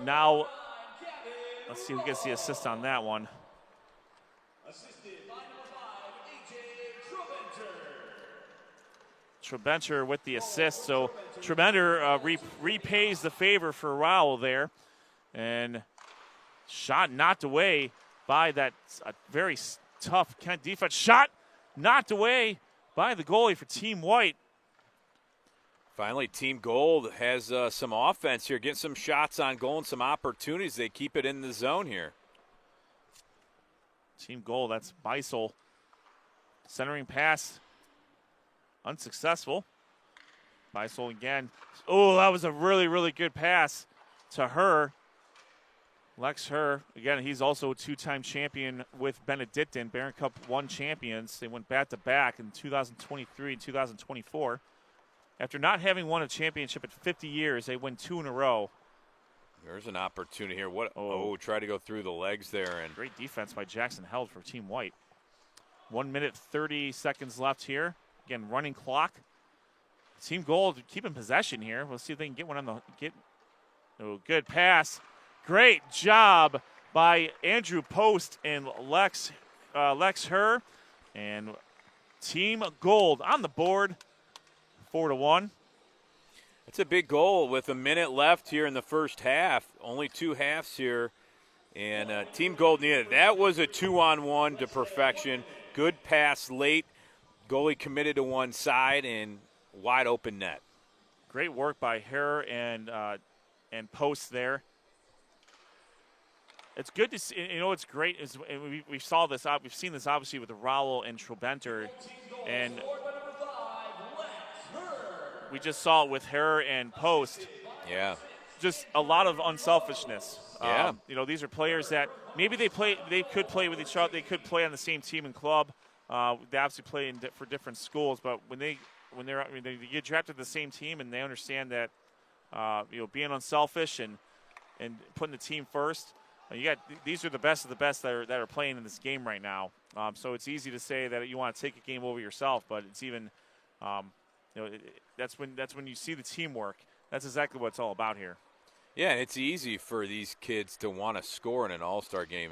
now. Let's see who gets the assist on that one. Trebenter with the assist. So Trebenter repays the favor for Rowell there, and shot knocked away by that very tough Kent defense. Shot knocked away by the goalie for Team White. Finally, Team Gold has some offense here, getting some shots on goal and some opportunities. They keep it in the zone here. Team Gold, that's Beisel. Centering pass, unsuccessful. Beisel again. Oh, that was a really, really good pass to her. Lex Herr, again, he's also a two-time champion with Benedictine, Barron Cup 1 champions. They went back-to-back in 2023 and 2024. After not having won a championship in 50 years, they win 2 in a row. There's an opportunity here. Try to go through the legs there. And great defense by Jackson Held for Team White. 1 minute, 30 seconds left here. Again, running clock. Team Gold keeping possession here. We'll see if they can get one on the good pass. Great job by Andrew Post and Lex Herr. And Team Gold on the board, 4-1. It's a big goal with a minute left here in the first half. Only 2 halves here. And Team Gold needed it. That was a 2-on-1 to perfection. Good pass late. Goalie committed to one side and wide open net. Great work by Herr and Post there. It's good to see. You know what's great is we saw this. We've seen this obviously with Rowell and Trebenter, and we just saw it with Herr and Post. Yeah. Just a lot of unselfishness. Yeah. These are players that maybe they could play with each other. They could play on the same team and club. They obviously play for different schools, but when they get drafted to the same team and they understand that being unselfish and putting the team first. These are the best of the best that are playing in this game right now. So it's easy to say that you want to take a game over yourself, but it's even that's when you see the teamwork. That's exactly what it's all about here. Yeah, and it's easy for these kids to want to score in an All-Star game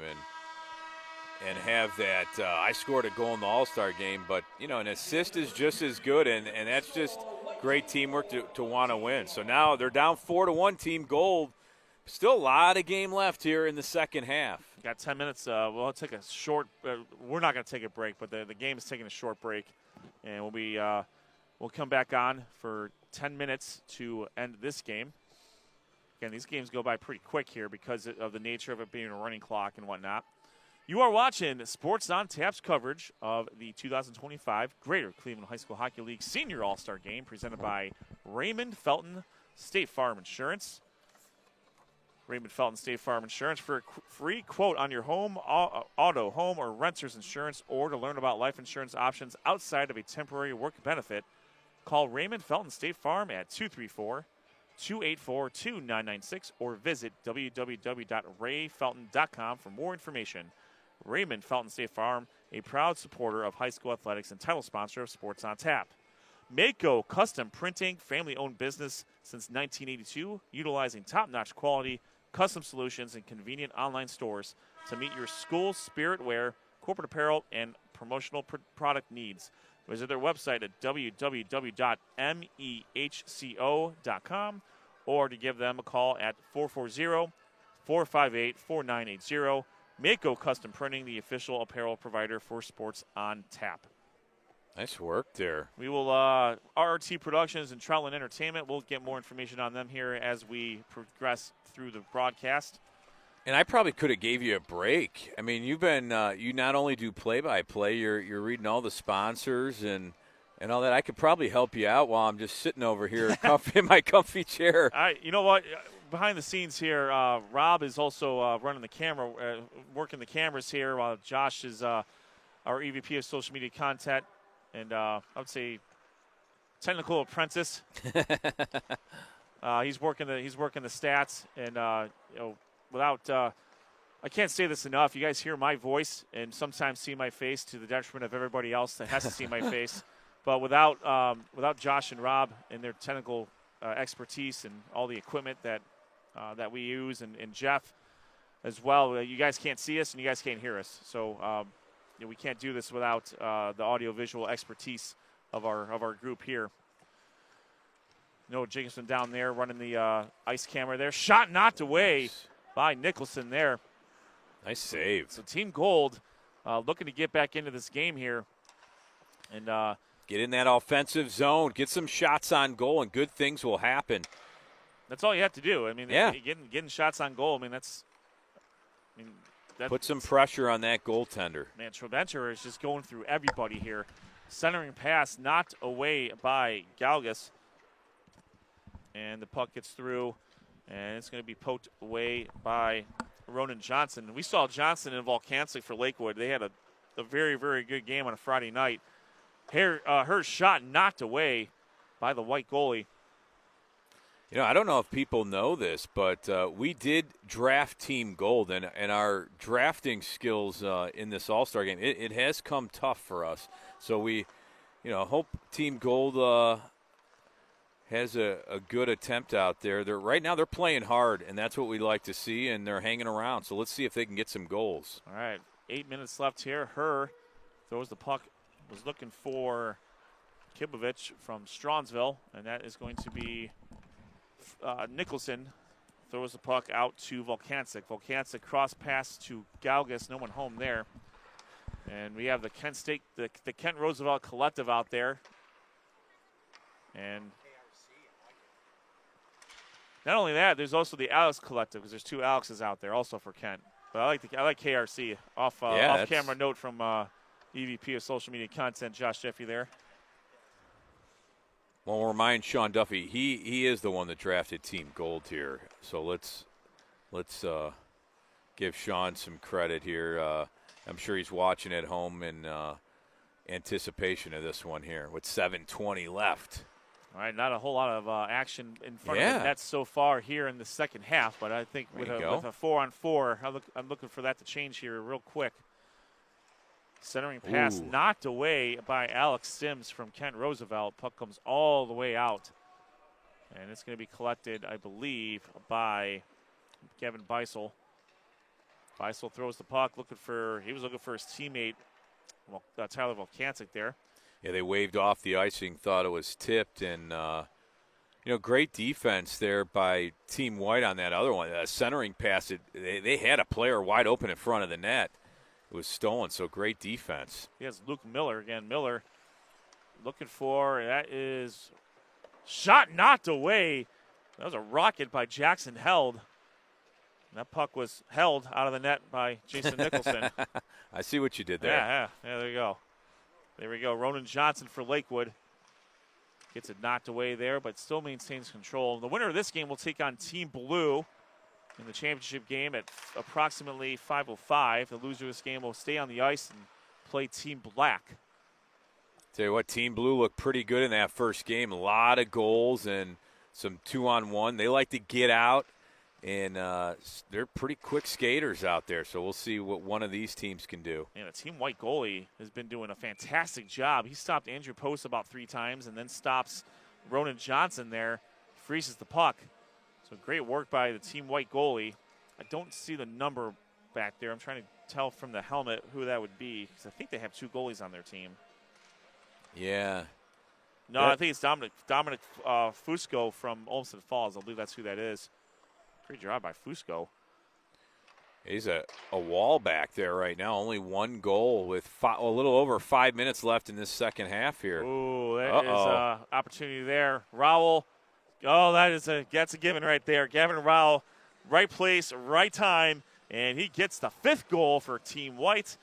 and have that. I scored a goal in the All-Star game, but an assist is just as good, and that's just great teamwork to want to win. So now they're down 4-1, Team Gold. Still a lot of game left here in the second half. Got 10 minutes. We'll take a short. We're not going to take a break, but the game is taking a short break, and we'll come back on for 10 minutes to end this game. Again, these games go by pretty quick here because of the nature of it being a running clock and whatnot. You are watching Sports on Tap's coverage of the 2025 Greater Cleveland High School Hockey League Senior All-Star Game presented by Raymond Felton State Farm Insurance. Raymond Felton State Farm Insurance for a free quote on your home, auto, home, or renter's insurance, or to learn about life insurance options outside of a temporary work benefit. Call Raymond Felton State Farm at 234-284-2996 or visit www.rayfelton.com for more information. Raymond Felton State Farm, a proud supporter of high school athletics and title sponsor of Sports on Tap. Mako Custom Printing, family-owned business since 1982, utilizing top-notch quality, custom solutions, and convenient online stores to meet your school spirit wear, corporate apparel, and promotional product needs. Visit their website at www.mehco.com or to give them a call at 440-458-4980. Mako Custom Printing, the official apparel provider for Sports on Tap. Nice work there. We will, RRT Productions and Troutland Entertainment, we'll get more information on them here as we progress through the broadcast. And I probably could have gave you a break. I mean, you've been you not only do play-by-play, you're reading all the sponsors and all that. I could probably help you out while I'm just sitting over here in my comfy chair. You know what? Behind the scenes here, Rob is also running the camera, working the cameras here, while Josh is our EVP of social media content, and I would say technical apprentice. He's working the stats, and without I can't say this enough. You guys hear my voice and sometimes see my face to the detriment of everybody else that has to see my face. But without Josh and Rob and their technical expertise and all the equipment that we use, and Jeff as well, you guys can't see us and you guys can't hear us. So we can't do this without the audio-visual expertise of our group here. Noah Jacobson down there running the ice camera there. Shot knocked away by Nicholson there. Nice save. So Team Gold looking to get back into this game here. And get in that offensive zone. Get some shots on goal, and good things will happen. That's all you have to do. I mean, yeah. Getting shots on goal, Put some pressure on that goaltender. Man, Treventer is just going through everybody here. Centering pass knocked away by Galgas. And the puck gets through, and it's going to be poked away by Ronan Johnson. We saw Johnson in Volkancic for Lakewood. They had a very, very good game on a Friday night. Her shot knocked away by the white goalie. You know, I don't know if people know this, but we did draft Team Gold, and our drafting skills in this All-Star game, it has come tough for us. So we, hope Team Gold has a good attempt out there. Right now they're playing hard, and that's what we like to see, and they're hanging around. So let's see if they can get some goals. All right, 8 minutes left here. Her throws the puck, was looking for Kibovich from Stronsville, and that is going to be Nicholson. Throws the puck out to Volkancic. Volkancic cross pass to Galgas. No one home there. And we have the Kent Roosevelt Collective out there. And not only that, there's also the Alex Collective, because there's two Alexes out there also for Kent. But I like KRC. Off camera note from EVP of social media content, Josh Jeffy there. Well, we'll remind Sean Duffy, he is the one that drafted Team Gold here. So let's give Sean some credit here. I'm sure he's watching at home in anticipation of this one here with 7:20 left. All right, not a whole lot of action in front of the net so far here in the second half, but I think with a 4-on-4, I'm looking for that to change here real quick. Centering pass knocked away by Alex Sims from Kent Roosevelt. Puck comes all the way out. And it's going to be collected, I believe, by Kevin Beisel. Beisel throws the puck, he was looking for his teammate, Tyler Volkancic there. Yeah, they waved off the icing, thought it was tipped, and great defense there by Team White on that other one. Centering pass, they had a player wide open in front of the net. It was stolen, so great defense. He has Luke Miller again. Miller looking for, that is shot knocked away. That was a rocket by Jackson Held. That puck was held out of the net by Jason Nicholson. I see what you did there. Yeah, there you go. There we go. Ronan Johnson for Lakewood. Gets it knocked away there, but still maintains control. The winner of this game will take on Team Blue in the championship game at approximately 5:05. The loser of this game will stay on the ice and play Team Black. Tell you what, Team Blue looked pretty good in that first game. A lot of goals and some 2-on-1. They like to get out, and they're pretty quick skaters out there. So we'll see what one of these teams can do. And a Team White goalie has been doing a fantastic job. He stopped Andrew Post about 3 times and then stops Ronan Johnson there, freezes the puck. So great work by the Team White goalie. I don't see the number back there. I'm trying to tell from the helmet who that would be, because I think they have 2 goalies on their team. Yeah. No, I think it's Dominic Fusco from Olmsted Falls. I believe that's who that is. Great job by Fusco. He's a wall back there right now. Only one goal with a little over 5 minutes left in this second half here. Ooh, that is opportunity there. Rowell. Oh, that's a given right there. Gavin Rowell, right place, right time, and he gets the 5th goal for Team White.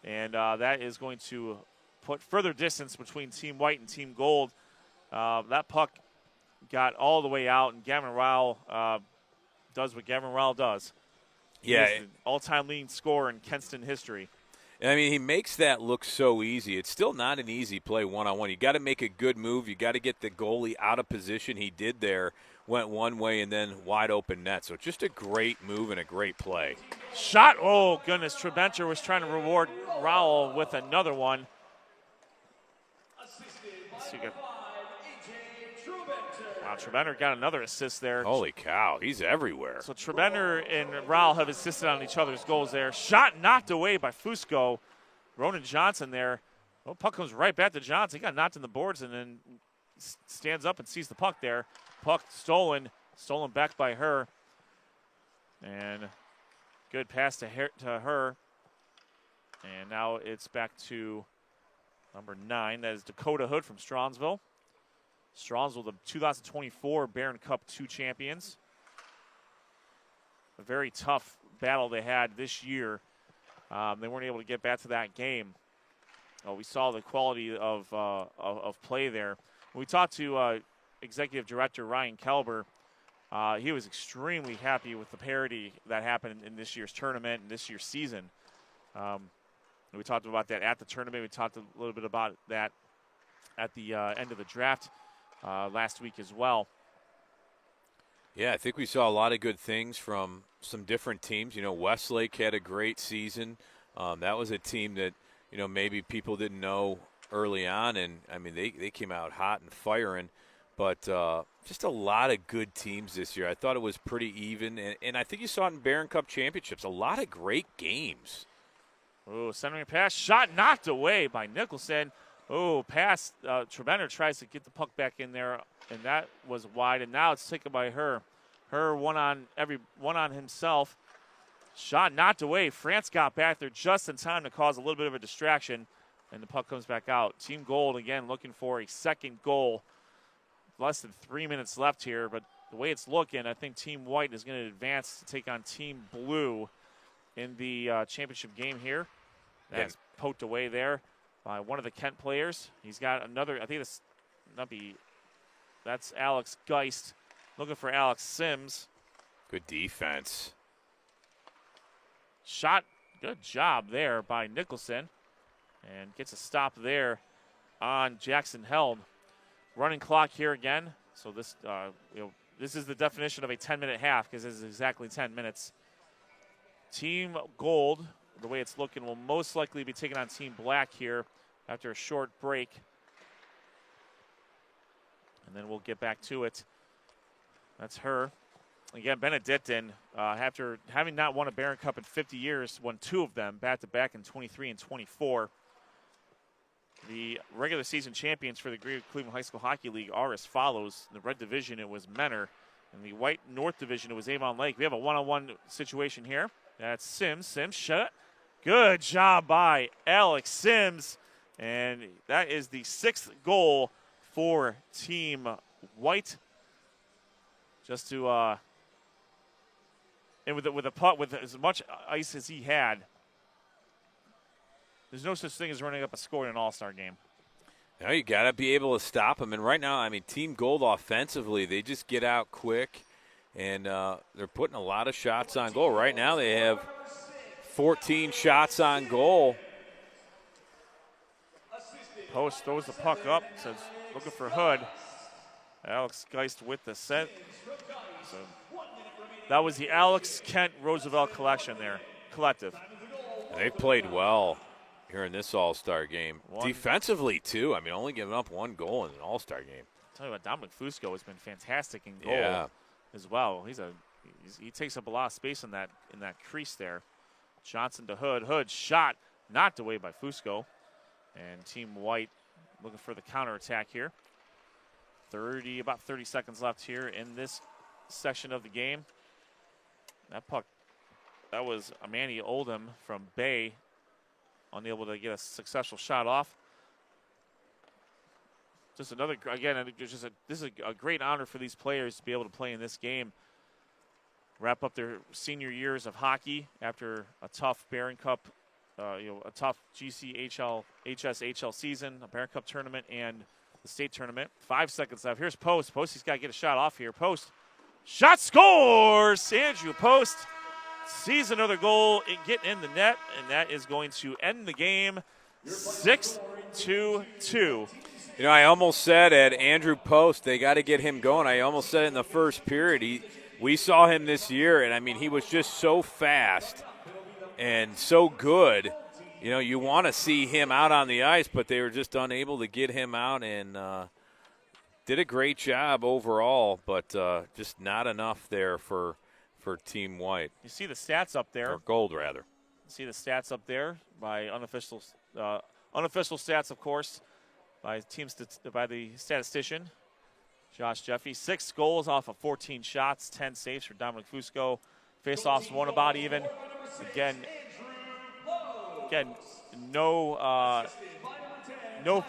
And that is going to put further distance between Team White and Team Gold. That puck got all the way out, and Gavin Rowell does what Gavin Rowell does. Yeah, He's the all-time leading scorer in Kenston history. I mean, he makes that look so easy. It's still not an easy play one-on-one. You got to make a good move. You got to get the goalie out of position. He did there, went one way and then wide open net. So just a great move and a great play. Shot. Oh, goodness. Trebenter was trying to reward Rowell with another one. Let's see. Wow, Trebenter got another assist there. Holy cow, he's everywhere. So Trebenter and Rowell have assisted on each other's goals there. Shot knocked away by Fusco. Ronan Johnson there. Oh, puck comes right back to Johnson. He got knocked in the boards and then stands up and sees the puck there. Puck stolen back by her. And good pass to her. And now it's back to number 9. That is Dakota Hood from Strongsville. Strongsville, the 2024 Barron Cup 2 champions. A very tough battle they had this year. They weren't able to get back to that game. We saw the quality of play there. When we talked to Executive Director Ryan Kelber, he was extremely happy with the parity that happened in this year's tournament and this year's season. We talked about that at the tournament. We talked a little bit about that at the end of the draft last week as well. Yeah, I think we saw a lot of good things from some different teams. You know, Westlake had a great season. That was a team that, you know, maybe people didn't know early on. And, I mean, they came out hot and firing. But just a lot of good teams this year. I thought it was pretty even. And I think you saw it in Barron Cup championships. A lot of great games. Oh, centering pass. Shot knocked away by Nicholson. Oh, pass. Trebenter tries to get the puck back in there, and that was wide. And now it's taken by her. Her one on himself. Shot knocked away. France got back there just in time to cause a little bit of a distraction, and the puck comes back out. Team Gold, again, looking for a second goal. Less than 3 minutes left here, but the way it's looking, I think Team White is going to advance to take on Team Blue in the championship game here. That's poked away there by one of the Kent players. He's got another, I think that's Alex Geist looking for Alex Sims. Good defense. Shot, good job there by Nicholson. And gets a stop there on Jackson Held. Running clock here again. So this, this is the definition of a 10-minute half because this is exactly 10 minutes. Team Gold, the way it's looking, will most likely be taking on Team Black here after a short break. And then we'll get back to it. That's her. Again, Benedictine, after having not won a Barron Cup in 50 years, won 2 of them back-to-back in 23 and 24. The regular season champions for the Greater Cleveland High School Hockey League are as follows. In the red division, it was Menor. In the white North division, it was Avon Lake. We have a one-on-one situation here. That's Sims. Sims shut. Good job by Alex Sims. And that is the 6th goal for Team White. Just to, and with a putt, with as much ice as he had, there's no such thing as running up a score in an all-star game. Now you got to be able to stop them. And right now, I mean, Team Gold offensively, they just get out quick, and they're putting a lot of shots on goal. Right now they have 14 shots on goal. Post throws the puck up, says looking for Hood. Alex Geist with the set. So that was the Alex Kent Roosevelt collective. And they've played well here in this all-star game. Defensively, too. I mean, only giving up 1 goal in an all-star game. I'll tell you what, Dominic Fusco has been fantastic in goal as well. He takes up a lot of space in that crease there. Johnson to Hood. Hood shot, knocked away by Fusco. And Team White looking for the counterattack here. About 30 seconds left here in this section of the game. That puck That was Manny Oldham from Bay, unable to get a successful shot off. Just another, again, this is a great honor for these players to be able to play in this game. Wrap up their senior years of hockey after a tough Barron Cup, a tough GCHL, HSHL season, a Barron Cup tournament, and the state tournament. 5 seconds left. Here's Post. Post, he's got to get a shot off here. Post, shot scores! Andrew Post sees another goal and get in the net, and that is going to end the game 6-2. You know, I almost said at Andrew Post, they got to get him going. I almost said it in the first period. We saw him this year, and, I mean, he was just so fast and so good. You know, you want to see him out on the ice, but they were just unable to get him out, and did a great job overall, but just not enough there for Team White. You see the stats up there. Or Gold, rather. You see the stats up there by unofficial stats, of course. By the statistician, Josh Jeffy. 6 goals off of 14 shots, 10 saves for Dominic Fusco. Face-offs won about even. Again, no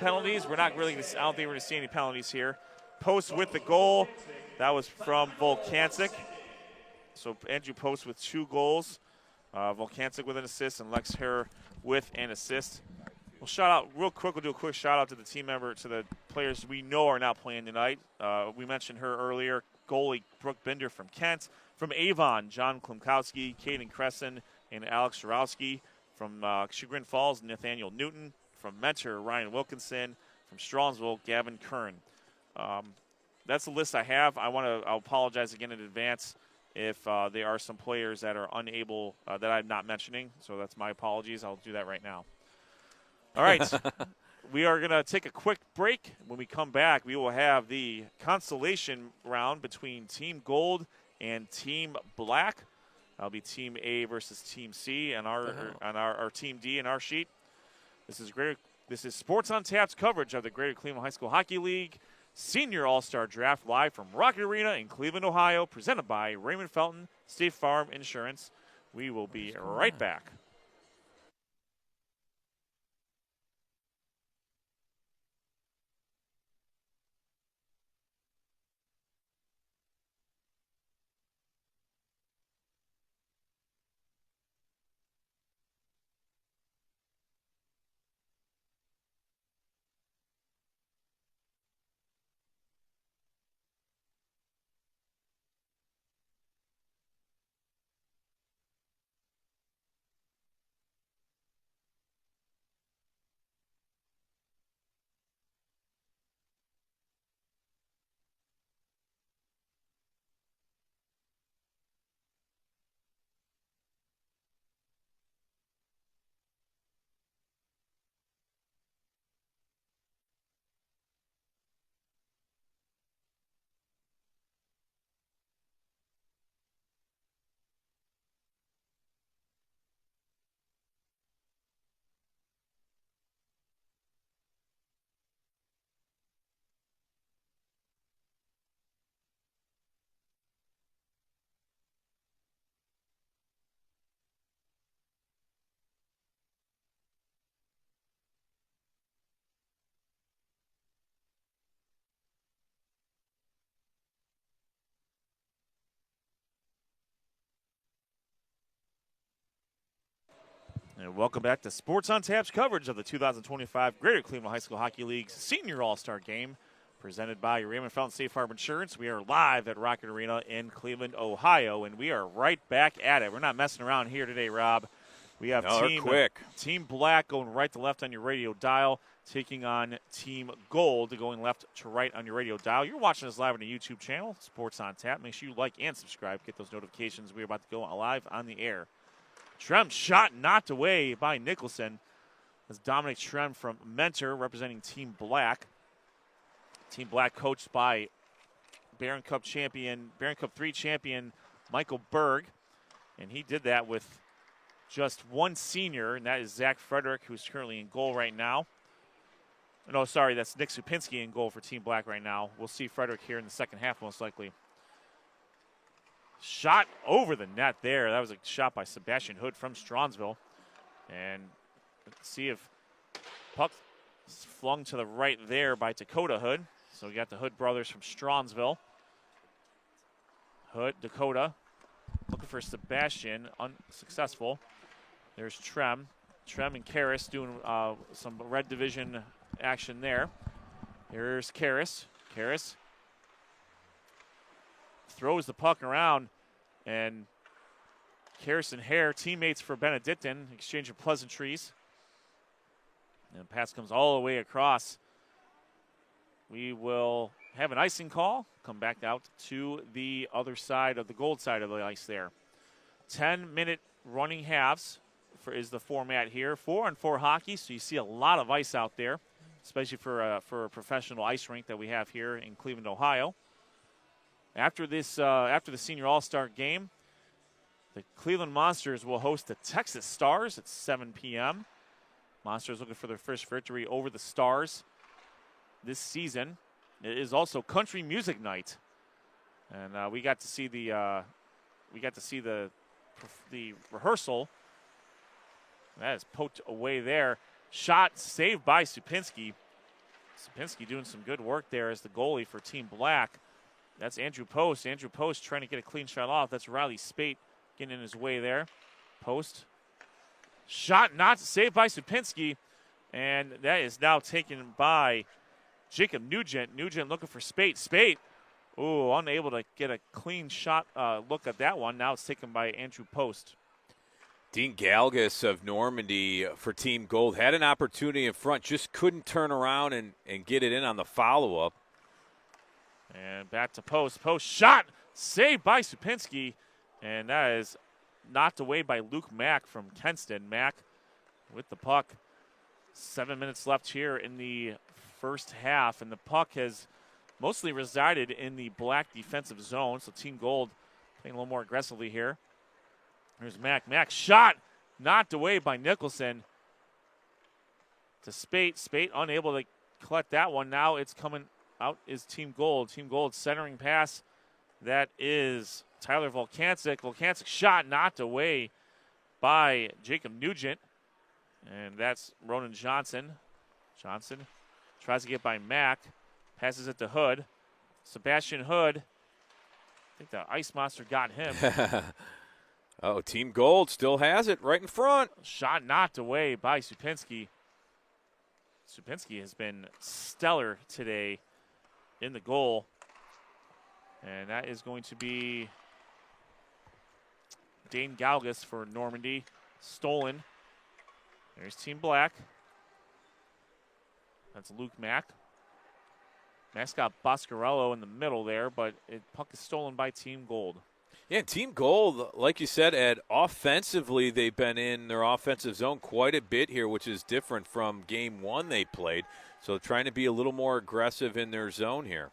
penalties. We're not really. I don't think we're going to see any penalties here. Post with the goal. That was from Volkancic. So Andrew Post with 2 goals. Volkancic with an assist, and Lex Herr with an assist. We'll shout out real quick. We'll do a quick shout out to the team member, to the players we know are not playing tonight. We mentioned her earlier. Goalie Brooke Binder from Kent. From Avon, John Klimkowski, Caden Cresson, and Alex Jarowski. From Chagrin Falls, Nathaniel Newton. From Mentor, Ryan Wilkinson. From Stronsville, Gavin Kern. That's the list I have. I'll apologize again in advance if there are some players that are unable, that I'm not mentioning. So that's my apologies. I'll do that right now. All right, we are going to take a quick break. When we come back, we will have the consolation round between Team Gold and Team Black. That'll be Team A versus Team C and our Team D in our sheet. This is Sports on Tap's coverage of the Greater Cleveland High School Hockey League Senior All-Star Draft live from Rocket Arena in Cleveland, Ohio, presented by Raymond Felton, State Farm Insurance. We will be right back. And welcome back to Sports on Tap's coverage of the 2025 Greater Cleveland High School Hockey League's Senior All-Star Game, presented by Raymond Felton State Farm Insurance. We are live at Rocket Arena in Cleveland, Ohio, and we are right back at it. We're not messing around here today, Rob. We have Team Black going right to left on your radio dial, taking on Team Gold going left to right on your radio dial. You're watching us live on the YouTube channel, Sports on Tap. Make sure you like and subscribe. Get those notifications. We're about to go live on the air. Trem shot knocked away by Nicholson. That's Dominic Trem from Mentor representing Team Black. Team Black coached by Barron Cup 3 champion Michael Berg. And he did that with just one senior, and that is Zach Frederick, who's currently in goal right now. No, sorry, that's Nick Supinski in goal for Team Black right now. We'll see Frederick here in the second half most likely. Shot over the net there. That was a shot by Sebastian Hood from Stronsville. And let's see if puck is flung to the right there by Dakota Hood. So we got the Hood brothers from Stronsville. Hood, Dakota, looking for Sebastian, unsuccessful. There's Trem. Trem and Karras doing some red division action there. Here's Karras. Karras throws the puck around, and Karras and Hare, teammates for Benedictine, exchanging pleasantries. And the pass comes all the way across. We will have an icing call, come back out to the other side of the gold side of the ice there. 10-minute running halves is the format here. 4-on-4 hockey, so you see a lot of ice out there, especially for a professional ice rink that we have here in Cleveland, Ohio. After the Senior All-Star game, the Cleveland Monsters will host the Texas Stars at 7 p.m. Monsters looking for their first victory over the Stars this season. It is also country music night, and we got to see the rehearsal. That is poked away there. Shot saved by Supinski. Supinski doing some good work there as the goalie for Team Black. That's Andrew Post. Andrew Post trying to get a clean shot off. That's Riley Spate getting in his way there. Post. Shot not saved by Supinski. And that is now taken by Jacob Nugent. Nugent looking for Spate. Spate, unable to get a clean shot look at that one. Now it's taken by Andrew Post. Dean Galgus of Normandy for Team Gold had an opportunity in front, just couldn't turn around and get it in on the follow-up. And back to Post. Post shot saved by Supinski. And that is knocked away by Luke Mack from Kenston. Mack with the puck. 7 minutes left here in the first half. And the puck has mostly resided in the Black defensive zone. So Team Gold playing a little more aggressively here. Here's Mack. Mack shot knocked away by Nicholson. To Spate. Spate unable to collect that one. Now it's coming out is Team Gold. Team Gold centering pass. That is Tyler Volkancic. Volkancic shot knocked away by Jacob Nugent. And that's Ronan Johnson. Johnson tries to get by Mack. Passes it to Hood. Sebastian Hood. I think the Ice Monster got him. Oh, Team Gold still has it right in front. Shot knocked away by Supinski. Supinski has been stellar today in the goal. And that is going to be Dane Galgus for Normandy. Stolen. There's Team Black. That's Luke Mack. Mack's got Boscarello in the middle there, but puck is stolen by Team Gold. Yeah, Team Gold, like you said, Ed, offensively they've been in their offensive zone quite a bit here, which is different from game one they played. So trying to be a little more aggressive in their zone here.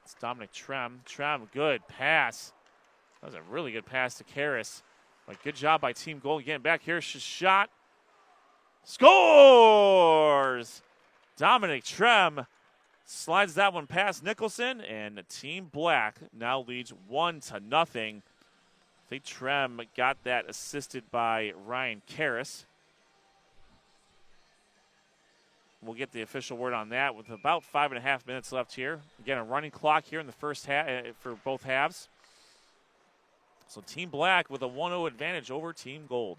It's Dominic Trem. Trem, good pass. That was a really good pass to Karras. But good job by Team Gold getting back. Here's his shot. Scores! Dominic Trem slides that one past Nicholson, and Team Black now leads 1-0. I think Trem got that assisted by Ryan Karras. We'll get the official word on that with about 5.5 minutes left here. Again, a running clock here in the first half for both halves. So Team Black with a 1-0 advantage over Team Gold.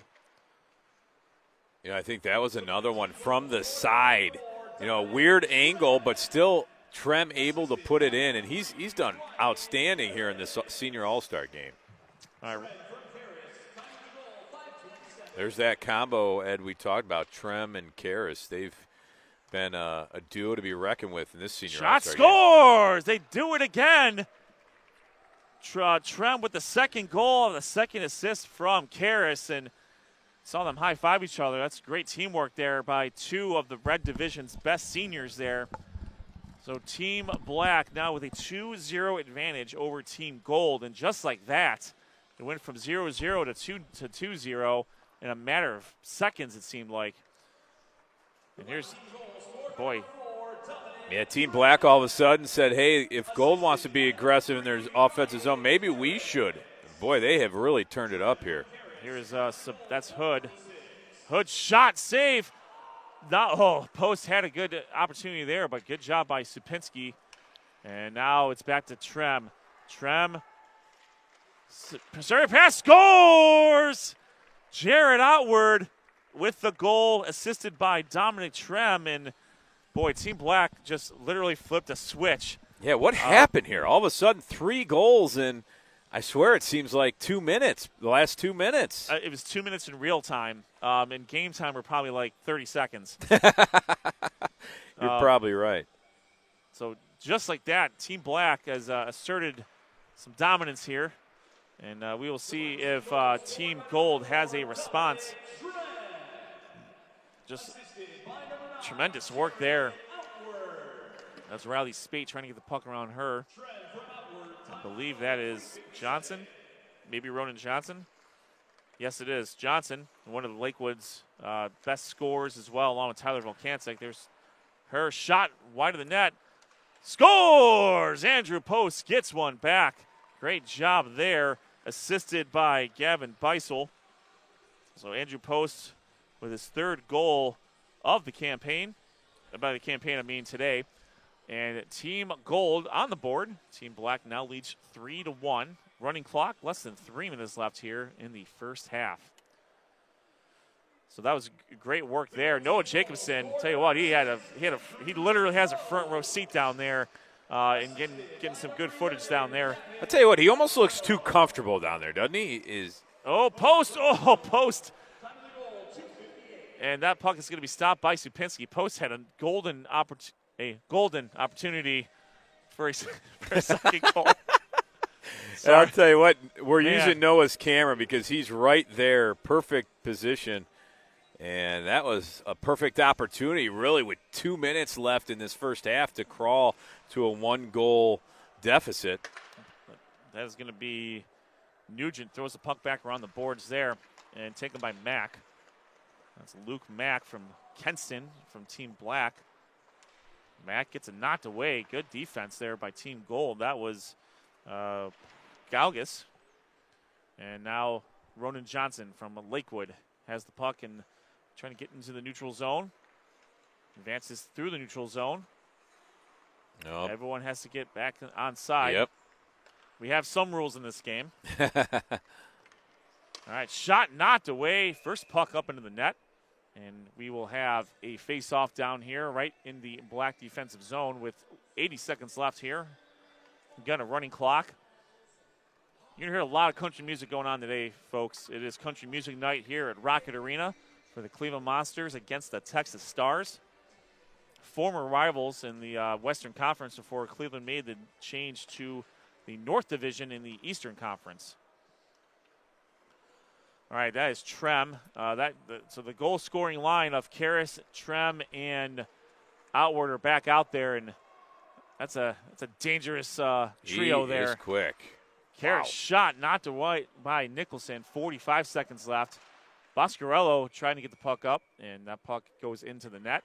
I think that was another one from the side. Weird angle, but still Trem able to put it in, and he's done outstanding here in this Senior All-Star game. All right. There's that combo, Ed, we talked about, Trem and Karras. They've been a duo to be reckoned with in this Senior All-Star game. Shot scores! They do it again. Trem with the second goal, the second assist from Karras, and saw them high-five each other. That's great teamwork there by two of the Red Division's best seniors there. So Team Black now with a 2-0 advantage over Team Gold. And just like that, it went from 0-0 to 2-0 in a matter of seconds, it seemed like. And here's, boy. Yeah, Team Black all of a sudden said, hey, if Gold wants to be aggressive in their offensive zone, maybe we should. boy, they have really turned it up here. Here's that's Hood. Hood shot, save. Post had a good opportunity there, but good job by Supinski. And now it's back to Trem. Trem, preserve pass, scores! Jared Outward with the goal, assisted by Dominic Trem. And, boy, Team Black just literally flipped a switch. Yeah, what happened here? All of a sudden, 3 goals in, I swear it seems like 2 minutes, the last 2 minutes. It was 2 minutes in real time. In game time, we're probably like 30 seconds. You're probably right. So just like that, Team Black has asserted some dominance here. And we will see if Team Gold has a response. Just tremendous work there. That's Riley Spate trying to get the puck around her. I believe that is Johnson. Maybe Ronan Johnson. Yes, it is. Johnson, one of the Lakewood's best scorers as well, along with Tyler Volkancic. There's her shot wide of the net. Scores! Andrew Post gets one back. Great job there, assisted by Gavin Beisel. So Andrew Post with his 3rd goal of the campaign. By the campaign, I mean today. And Team Gold on the board. Team Black now leads 3-1. Running clock, less than 3 minutes left here in the first half. So that was great work there. Noah Jacobson, tell you what, he literally has a front row seat down there, and getting some good footage down there. I tell you what, he almost looks too comfortable down there, doesn't he? Post. And that puck is going to be stopped by Supinski. Post had a golden opportunity for a second goal. And I'll tell you what, we're using Noah's camera because he's right there, perfect position. And that was a perfect opportunity, really, with 2 minutes left in this first half to crawl to a 1-goal deficit. That is going to be Nugent. Throws the puck back around the boards there and taken by Mack. That's Luke Mack from Kenston from Team Black. Mack gets it knocked away. Good defense there by Team Gold. That was Galgus. And now Ronan Johnson from Lakewood has the puck and trying to get into the neutral zone. Advances through the neutral zone. Nope. Everyone has to get back on side. Yep. We have some rules in this game. All right, shot knocked away. First puck up into the net. And we will have a face-off down here right in the Black defensive zone with 80 seconds left here. We've got a running clock. You're going to hear a lot of country music going on today, folks. It is country music night here at Rocket Arena for the Cleveland Monsters against the Texas Stars. Former rivals in the Western Conference before Cleveland made the change to the North Division in the Eastern Conference. All right, that is Trem. So the goal-scoring line of Karras, Trem, and Outward are back out there, and that's a dangerous trio there. He is quick. Karras shot knocked away by Nicholson. 45 seconds left. Boscarello trying to get the puck up, and that puck goes into the net.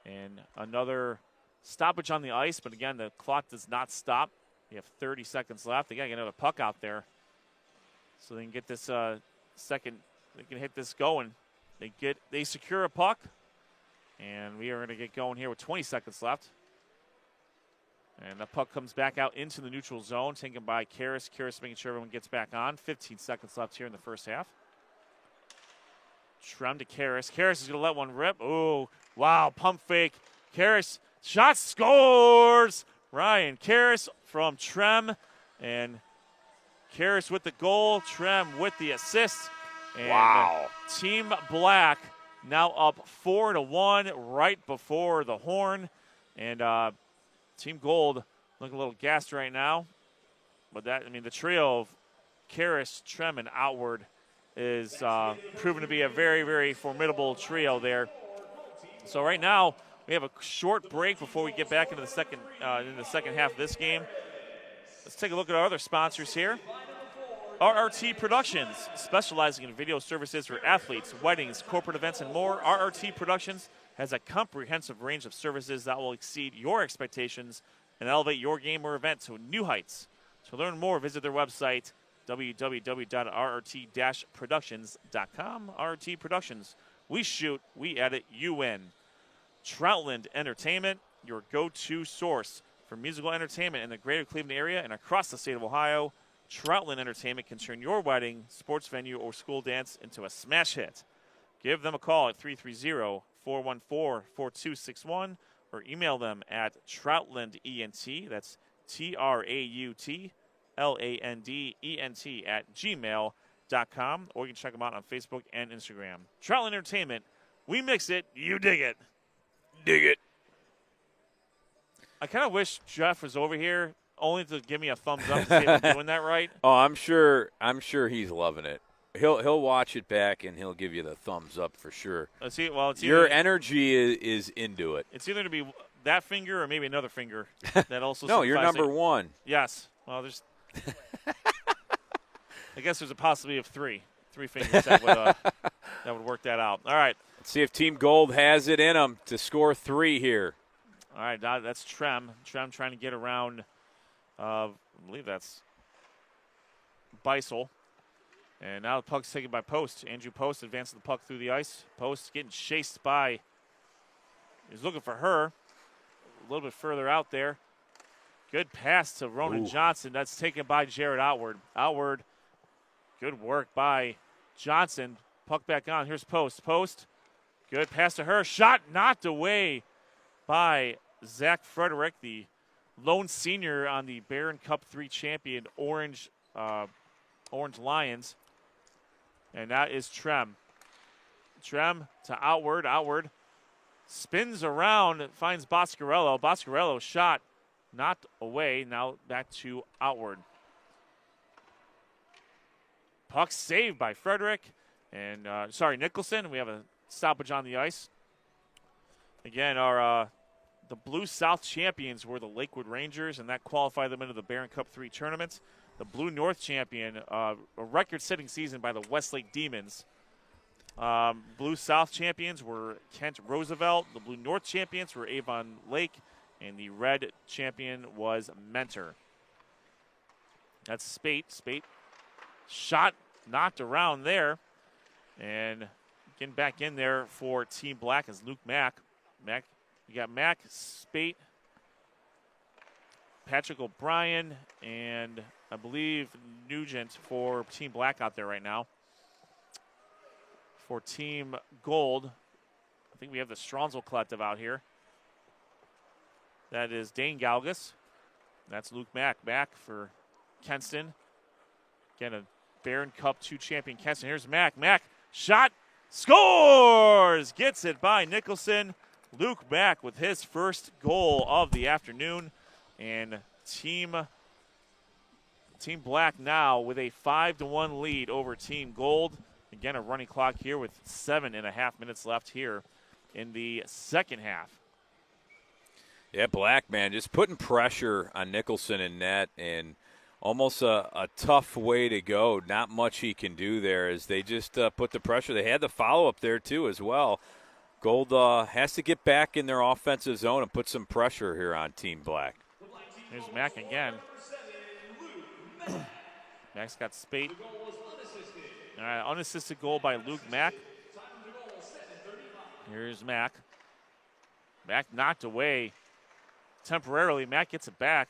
And another stoppage on the ice, but again, the clock does not stop. You have 30 seconds left. They got to get another puck out there so they can get this second. They can hit this going. They secure a puck, and we are going to get going here with 20 seconds left. And the puck comes back out into the neutral zone, taken by Karras. Karras making sure everyone gets back on. 15 seconds left here in the first half. Trem to Karras. Karras is going to let one rip. Oh, wow, pump fake. Karras, shot, scores! Ryan Karras from Trem. And Karras with the goal. Trem with the assist. And wow. Team Black now up 4-1 right before the horn. And Team Gold looking a little gassed right now. But the trio of Karras, Trem, and Outward is proven to be a very, very formidable trio there. So right now we have a short break before we get back into the second half of this game. Let's take a look at our other sponsors here. RRT Productions, specializing in video services for athletes, weddings, corporate events, and more. RRT Productions has a comprehensive range of services that will exceed your expectations and elevate your game or event to new heights. To learn more, visit their website, www.rrt-productions.com. RRT Productions. We shoot, we edit, you win. Troutland Entertainment, your go-to source for musical entertainment in the greater Cleveland area and across the state of Ohio. Troutland Entertainment can turn your wedding, sports venue, or school dance into a smash hit. Give them a call at 330-414-4261 or email them at troutlandent, that's TRAUTLANDENT at gmail.com, or you can check them out on Facebook and Instagram. Troutland Entertainment, we mix it, you dig it. Dig it. I kind of wish Jeff was over here only to give me a thumbs up to see if I'm doing that right. Oh, I'm sure he's loving it. He'll watch it back and he'll give you the thumbs up for sure. Let's see. Well, your energy is into it. It's either to be that finger or maybe another finger that also. No, you're number one. Yes. Well, there's. I guess there's a possibility of three fingers that would work that out. All right. Let's see if Team Gold has it in them to score 3 here. All right, that's Trem. Trem trying to get around. I believe that's Beisel. And now the puck's taken by Post. Andrew Post advancing the puck through the ice. Post getting chased by. He's looking for her. A little bit further out there. Good pass to Ronan Johnson. That's taken by Jared Outward. Outward. Good work by Johnson. Puck back on. Here's Post. Post. Good pass to her. Shot knocked away by Zach Frederick, the lone senior on the Barron Cup 3 champion Orange Lions. And that is Trem. Trem to Outward. Outward spins around, finds Boscarello. Boscarello shot knocked away. Now back to Outward. Puck saved by Frederick. And, Nicholson. We have a stoppage on the ice. Again, the Blue South champions were the Lakewood Rangers, and that qualified them into the Barron Cup 3 tournament. The Blue North champion, a record-setting season by the Westlake Demons. Blue South champions were Kent Roosevelt. The Blue North champions were Avon Lake, and the Red champion was Mentor. That's Spate. Spate shot knocked around there, and getting back in there for Team Black is Luke Mack. You got Mack, Spate, Patrick O'Brien, and I believe Nugent for Team Black out there right now. For Team Gold, I think we have the Stronzel Collective out here. That is Dane Galgus. That's Luke Mack. Mack for Kenston. Again, a Barron Cup 2 champion Kenston. Here's Mack. Mack, shot, scores! Gets it by Nicholson. Luke Mack with his first goal of the afternoon. And Team Black now with a 5-1 lead over Team Gold. Again, a running clock here with 7.5 minutes left here in the second half. Yeah, Black, man, just putting pressure on Nicholson in net, and almost a tough way to go. Not much he can do there as they just put the pressure. They had the follow-up there, too, as well. Gold has to get back in their offensive zone and put some pressure here on Team Black. Here's Mack again. Mack's got Spate. All right, unassisted goal by Luke Mack. Here's Mack. Mack knocked away temporarily. Mack gets it back.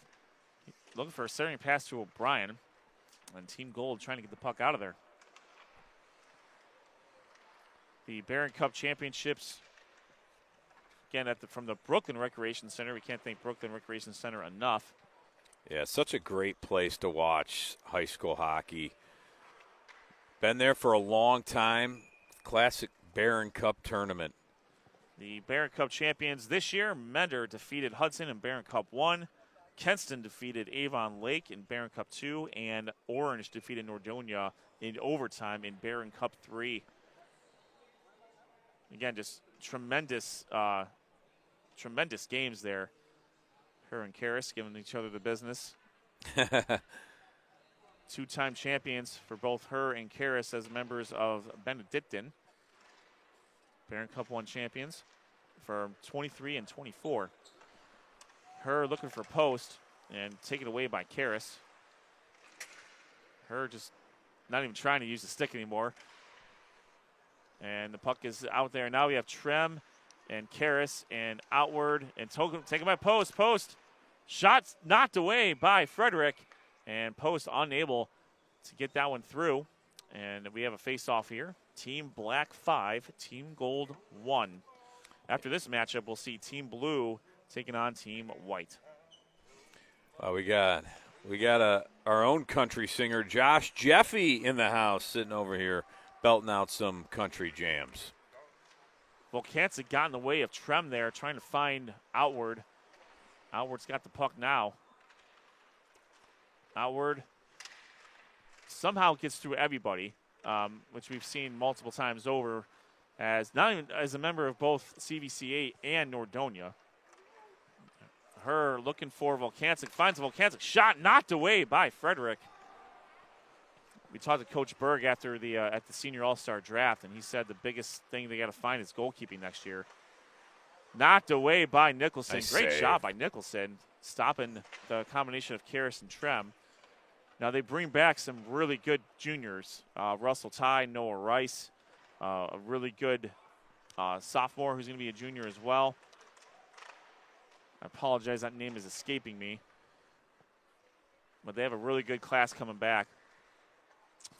Looking for a centering pass to O'Brien. And Team Gold trying to get the puck out of there. The Barron Cup Championships, again, from the Brooklyn Recreation Center. We can't thank Brooklyn Recreation Center enough. Yeah, such a great place to watch high school hockey. Been there for a long time. Classic Barron Cup tournament. The Barron Cup champions this year, Mender defeated Hudson in Barron Cup 1. Kenston defeated Avon Lake in Barron Cup 2. And Orange defeated Nordonia in overtime in Barron Cup 3. Again, just tremendous games there. Her and Karras giving each other the business. Two-time champions for both her and Karras as members of Benedictine. Barron Cup 1 champions for 23 and 24. Her looking for post and taken away by Karras. Her just not even trying to use the stick anymore. And the puck is out there. Now we have Trem and Karras and outward and taken by Post. Post. Shots knocked away by Frederick. And Post unable to get that one through. And we have a face-off here. Team Black 5, Team Gold 1. After this matchup, we'll see Team Blue taking on Team White. We got our own country singer, Josh Jeffy, in the house, sitting over here, belting out some country jams. Volkancic got in the way of Trem there, trying to find Outward. Outward's got the puck now. Outward somehow gets through everybody, which we've seen multiple times over, as not even as a member of both CVCA and Nordonia. Her looking for Volkancic, finds Volkancic, shot knocked away by Frederick. We talked to Coach Berg after the at the Senior All-Star Draft, and he said the biggest thing they got to find is goalkeeping next year. Knocked away by Nicholson. Nice Great save. shot by Nicholson, stopping the combination of Karras and Trem. Now they bring back some really good juniors. Russell Ty, Noah Rice, a really good sophomore who's going to be a junior as well. I apologize, that name is escaping me. But they have a really good class coming back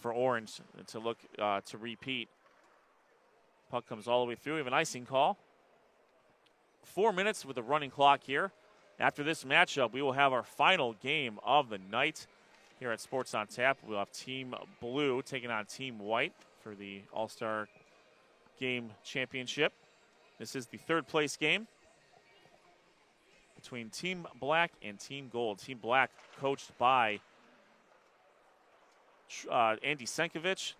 for Orange to look to repeat. Puck comes all the way through. We have an icing call. 4 minutes with a running clock here. After this matchup, we will have our final game of the night here at Sports on Tap. We'll have Team Blue taking on Team White for the All-Star Game Championship. This is the third place game between Team Black and Team Gold. Team Black coached by Andy Senkovich.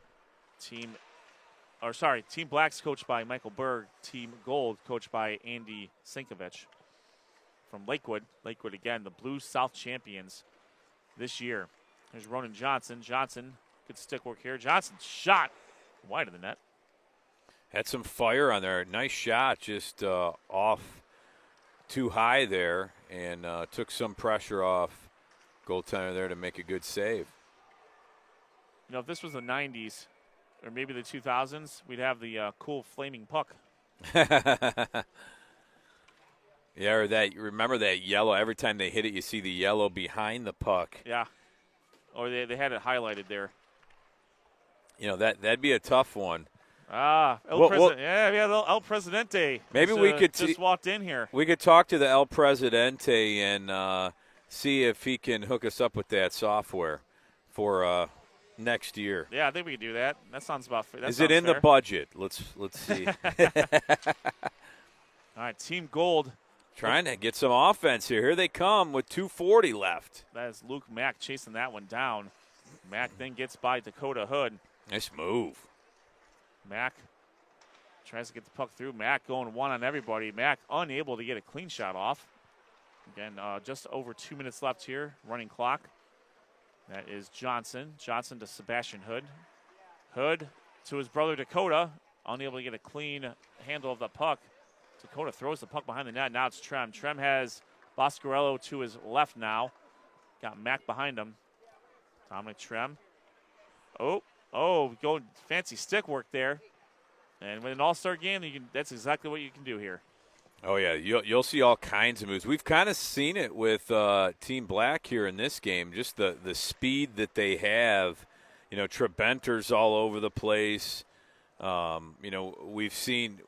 Team Black's coached by Michael Berg. Team Gold coached by Andy Senkovich from Lakewood. Lakewood again, the Blue South champions this year. There's Ronan Johnson. Johnson, good stick work here. Johnson shot wide of the net. Had some fire on there. Nice shot, just off too high there, and took some pressure off goaltender there to make a good save. You know, if this was the 90s or maybe the 2000s, we'd have the cool flaming puck. Yeah, or remember that yellow? Every time they hit it, you see the yellow behind the puck. Yeah. Or they had it highlighted there. You know, that'd be a tough one. Yeah, we had El Presidente. Maybe we could just walked in here. We could talk to the El Presidente and see if he can hook us up with that software for next year. Yeah, I think we could do that. That sounds about fair. Is it in the budget? Let's see. All right, Team Gold. Trying to get some offense here. Here they come with 2:40 left. That is Luke Mack chasing that one down. Mack then gets by Dakota Hood. Nice move. Mack tries to get the puck through. Mack going one on everybody. Mack unable to get a clean shot off. Again, just over 2 minutes left here. Running clock. That is Johnson. Johnson to Sebastian Hood. Hood to his brother Dakota. Unable to get a clean handle of the puck. Dakota throws the puck behind the net. Now it's Trem. Trem has Boscarello to his left now. Got Mack behind him. Dominic Trem. Going fancy stick work there. And with an all-star game, that's exactly what you can do here. Oh, yeah, you'll see all kinds of moves. We've kind of seen it with Team Black here in this game, just the speed that they have. You know, Trebenter's all over the place. You know, we've seen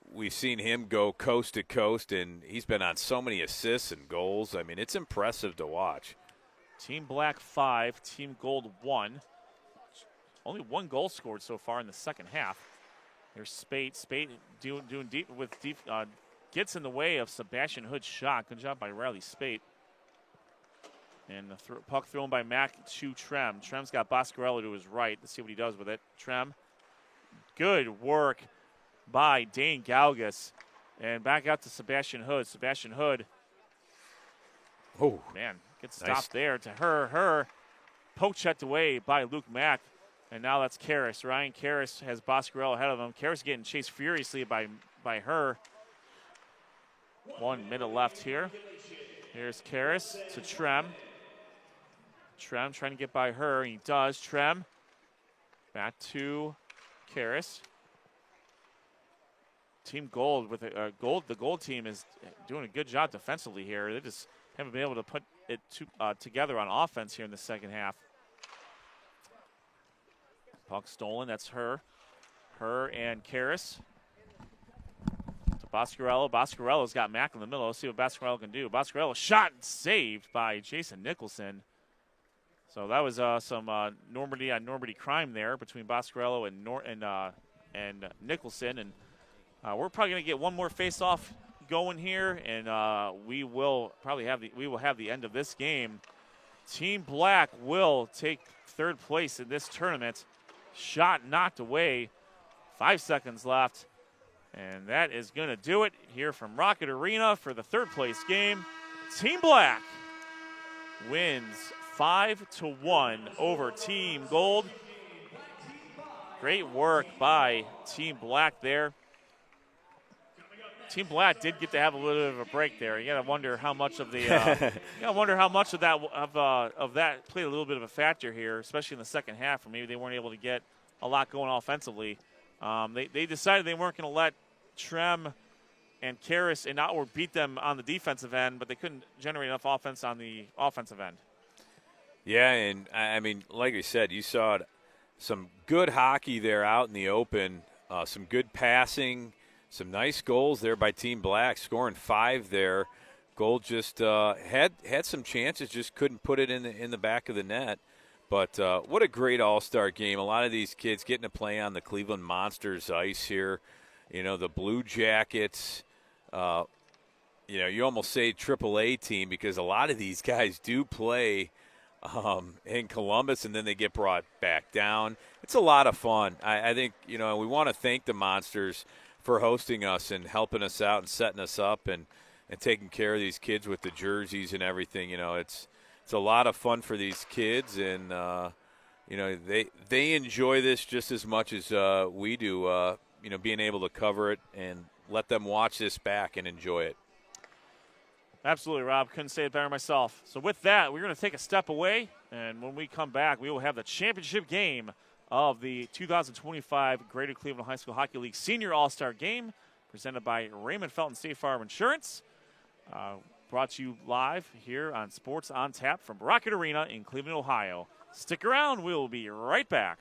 him go coast to coast, and he's been on so many assists and goals. I mean, it's impressive to watch. Team Black 5, Team Gold 1. Only one goal scored so far in the second half. Here's Spate. Spate doing deep gets in the way of Sebastian Hood's shot. Good job by Riley Spate. And the puck thrown by Mack to Trem. Trem's got Boscarello to his right. Let's see what he does with it. Trem. Good work by Dane Galgas. And back out to Sebastian Hood. Sebastian Hood. Oh, man, gets stopped there to her. Poke checked away by Luke Mack. And now that's Karras. Ryan Karras has Boscarello ahead of him. Karras getting chased furiously by her. 1 minute left here. Here's Karras to Trem. Trem trying to get by her, and he does. Trem back to Karras. Team Gold with the Gold team is doing a good job defensively here. They just haven't been able to put it together on offense here in the second half. Puck stolen. That's her. Her and Karras. To Boscarello. Boscarello's got Mack in the middle. Let's see what Boscarello can do. Boscarello shot and saved by Jason Nicholson. So that was some Normandy on Normandy crime there between Boscarello and Nicholson. And we're probably going to get one more face-off going here, and we will have the end of this game. Team Black will take third place in this tournament. Shot knocked away. 5 seconds left. And that is going to do it here from Rocket Arena for the third place game. Team Black wins 5-1 over Team Gold. Great work by Team Black there. Team Black did get to have a little bit of a break there. You gotta wonder how much of that played a little bit of a factor here, especially in the second half, or maybe they weren't able to get a lot going offensively. They decided they weren't going to let Trem and Karras and Outward beat them on the defensive end, but they couldn't generate enough offense on the offensive end. Yeah, and I mean, like I said, you saw some good hockey there out in the open, some good passing. Some nice goals there by Team Black, scoring 5 there. Gold just had some chances, just couldn't put it in the back of the net. But what a great all-star game. A lot of these kids getting to play on the Cleveland Monsters ice here. You know, the Blue Jackets, you almost say AAA team because a lot of these guys do play in Columbus and then they get brought back down. It's a lot of fun. I think, we want to thank the Monsters for hosting us and helping us out and setting us up and taking care of these kids with the jerseys and everything. It's a lot of fun for these kids, and they enjoy this just as much as we do. Being able to cover it and let them watch this back and enjoy it. Absolutely, Rob. Couldn't say it better myself. So with that, we're going to take a step away, and when we come back, we will have the championship game of the 2025 Greater Cleveland High School Hockey League Senior All-Star Game, presented by Raymond Felton State Farm Insurance. Brought to you live here on Sports on Tap from Rocket Arena in Cleveland, Ohio. Stick around. We'll be right back.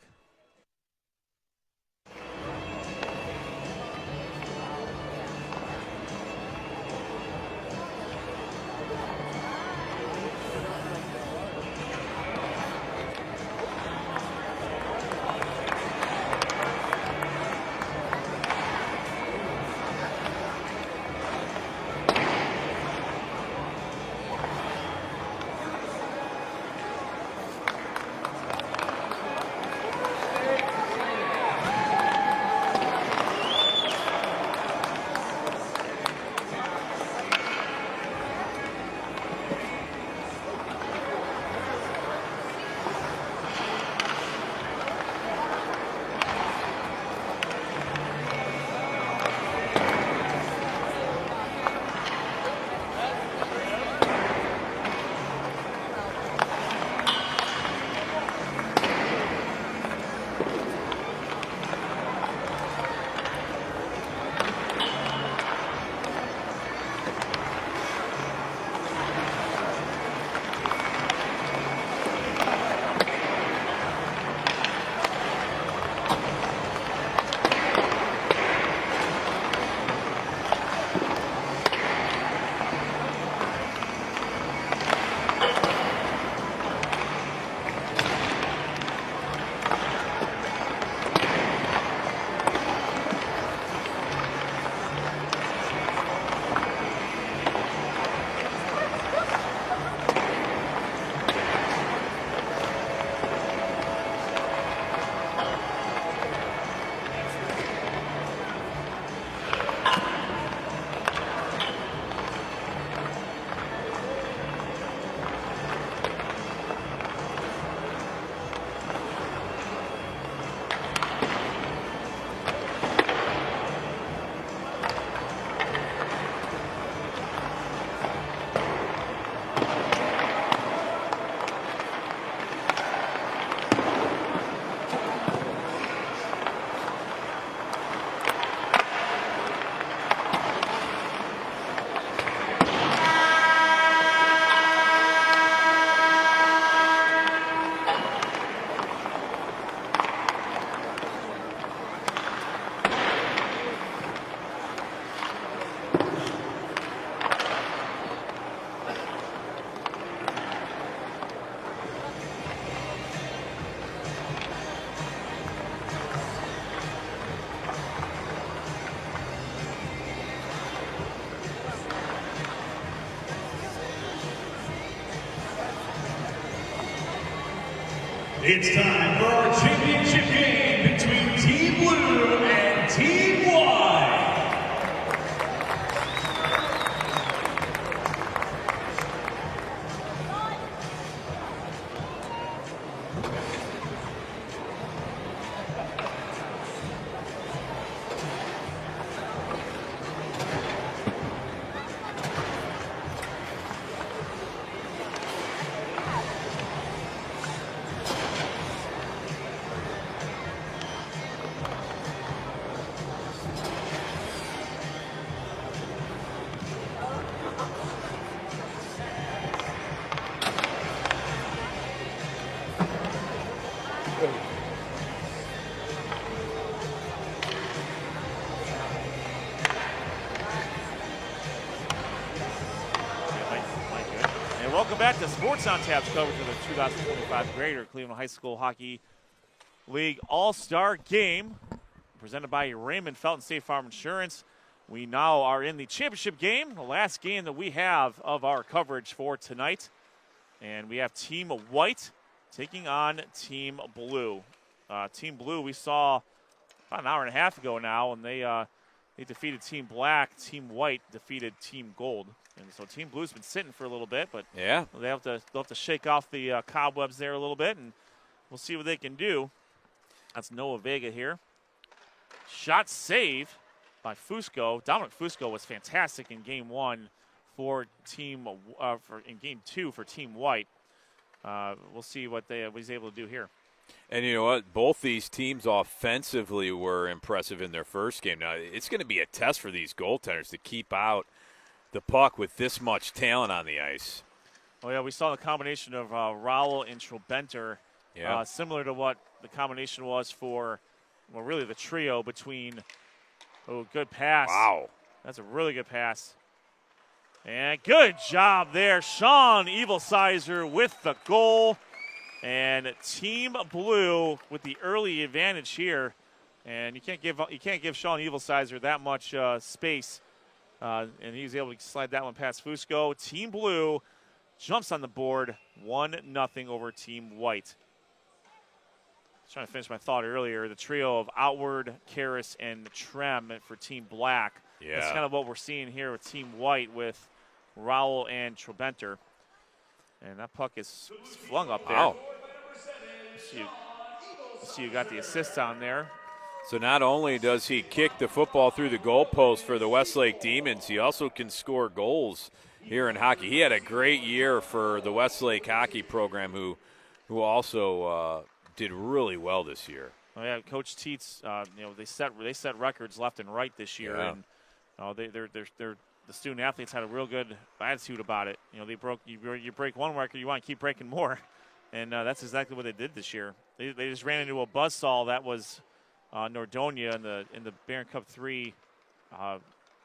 It's time for our championship game between Team Blue and Team White. Welcome back to Sports on Tap's coverage of the 2025 Greater Cleveland High School Hockey League All-Star Game, presented by Raymond Felton State Farm Insurance. We now are in the championship game, the last game that we have of our coverage for tonight. And we have Team White taking on Team Blue. Team Blue we saw about an hour and a half ago now, and they defeated Team Black. Team White defeated Team Gold. And so Team Blue's been sitting for a little bit, but yeah, they'll have to shake off the cobwebs there a little bit, and we'll see what they can do. That's Noah Vega here. Shot save by Fusco. Dominic Fusco was fantastic in Game 1 for in Game 2 for Team White. We'll see what he's able to do here. And you know what? Both these teams offensively were impressive in their first game. Now, it's going to be a test for these goaltenders to keep out the puck with this much talent on the ice. Oh, yeah, we saw the combination of Rowell and Trobenter, similar to what the combination was for, well, really the trio between, good pass. Wow. That's a really good pass. And good job there. Sean Evilsizer with the goal. And Team Blue with the early advantage here. And you can't give Sean Evilsizer that much space. And he was able to slide that one past Fusco. Team Blue jumps on the board, 1-0 over Team White. I was trying to finish my thought earlier. The trio of Outward, Karras, and Trem for Team Black. Yeah. That's kind of what we're seeing here with Team White with Rowell and Trobenter. And that puck is flung up there. Wow. See you got the assist on there. So not only does he kick the football through the goalpost for the Westlake Demons, he also can score goals here in hockey. He had a great year for the Westlake hockey program, who also did really well this year. Oh yeah, Coach Teets, they set records left and right this year, Yeah. and they're the student athletes had a real good attitude about it. You break one record, you want to keep breaking more, and that's exactly what they did this year. They just ran into a buzzsaw that was Nordonia in the Barron Cup 3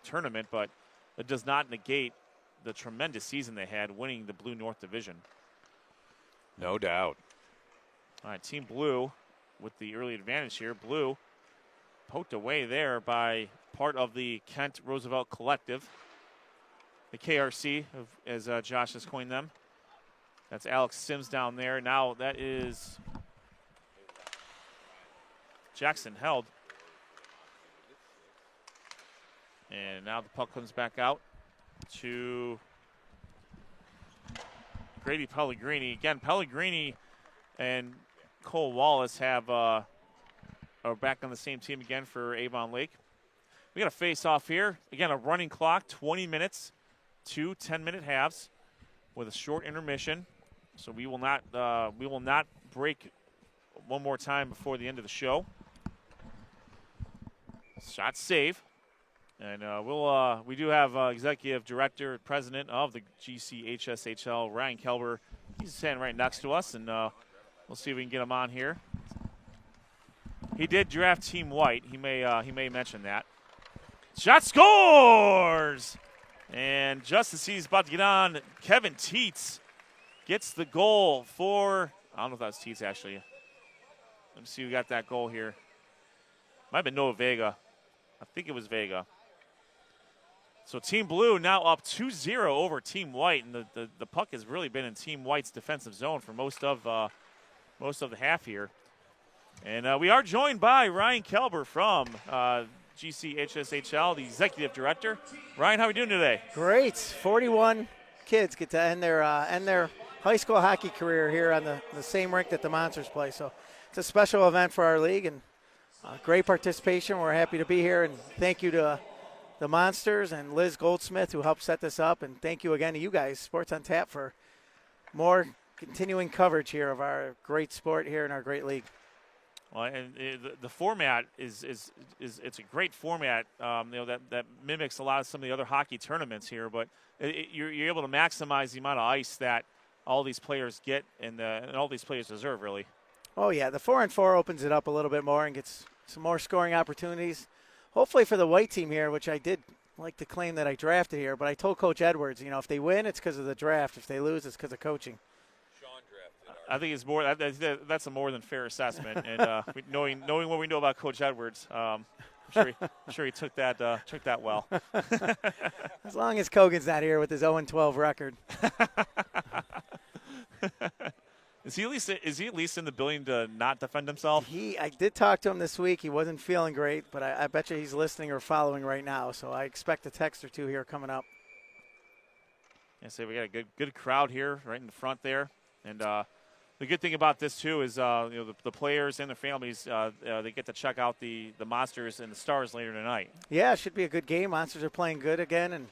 tournament, but it does not negate the tremendous season they had, winning the Blue North Division. No doubt. All right, Team Blue with the early advantage here. Blue poked away there by part of the Kent Roosevelt Collective, the KRC, as Josh has coined them. That's Alex Sims down there. Now that is Jackson held. And now the puck comes back out to Grady Pellegrini. Again, Pellegrini and Cole Wallace are back on the same team again for Avon Lake. We got a face-off here. Again, a running clock, 20 minutes, 2 10-minute halves with a short intermission. So we will not break one more time before the end of the show. Shot save. And we do have executive director, president of the GCHSHL, Ryan Kelber. He's standing right next to us, and we'll see if we can get him on here. He did draft Team White. He may mention that. Shot scores! And just as he's about to get on, Kevin Teets gets the goal for, I don't know if that was Teets actually. Let me see who got that goal here. Might have been Noah Vega. I think it was Vega. So Team Blue now up 2-0 over Team White, and the puck has really been in Team White's defensive zone for most of most of the half here. And we are joined by Ryan Kelber from GCHSHL, the executive director. Ryan, how are we doing today? Great. 41 kids get to end their high school hockey career here on the same rink that the Monsters play. So it's a special event for our league, and great participation. We're happy to be here, and thank you to the Monsters and Liz Goldsmith, who helped set this up, and thank you again to you guys, Sports on Tap, for more continuing coverage here of our great sport here in our great league. Well, and the format is it's a great format, that mimics a lot of some of the other hockey tournaments here. But you're able to maximize the amount of ice that all these players get and all these players deserve, really. Oh yeah, the 4-on-4 opens it up a little bit more and gets some more scoring opportunities. Hopefully for the white team here, which I did like to claim that I drafted here, but I told Coach Edwards, if they win, it's because of the draft. If they lose, it's because of coaching. I think it's more. That's a more than fair assessment, and knowing what we know about Coach Edwards, I'm sure he took that well. As long as Kogan's not here with his 0-12 record. Is he at least in the building to not defend himself? I did talk to him this week. He wasn't feeling great, but I bet you he's listening or following right now. So I expect a text or two here coming up. Yeah, so we got a good crowd here right in the front there, and the good thing about this too is the players and their families they get to check out the Monsters and the Stars later tonight. Yeah, it should be a good game. Monsters are playing good again, and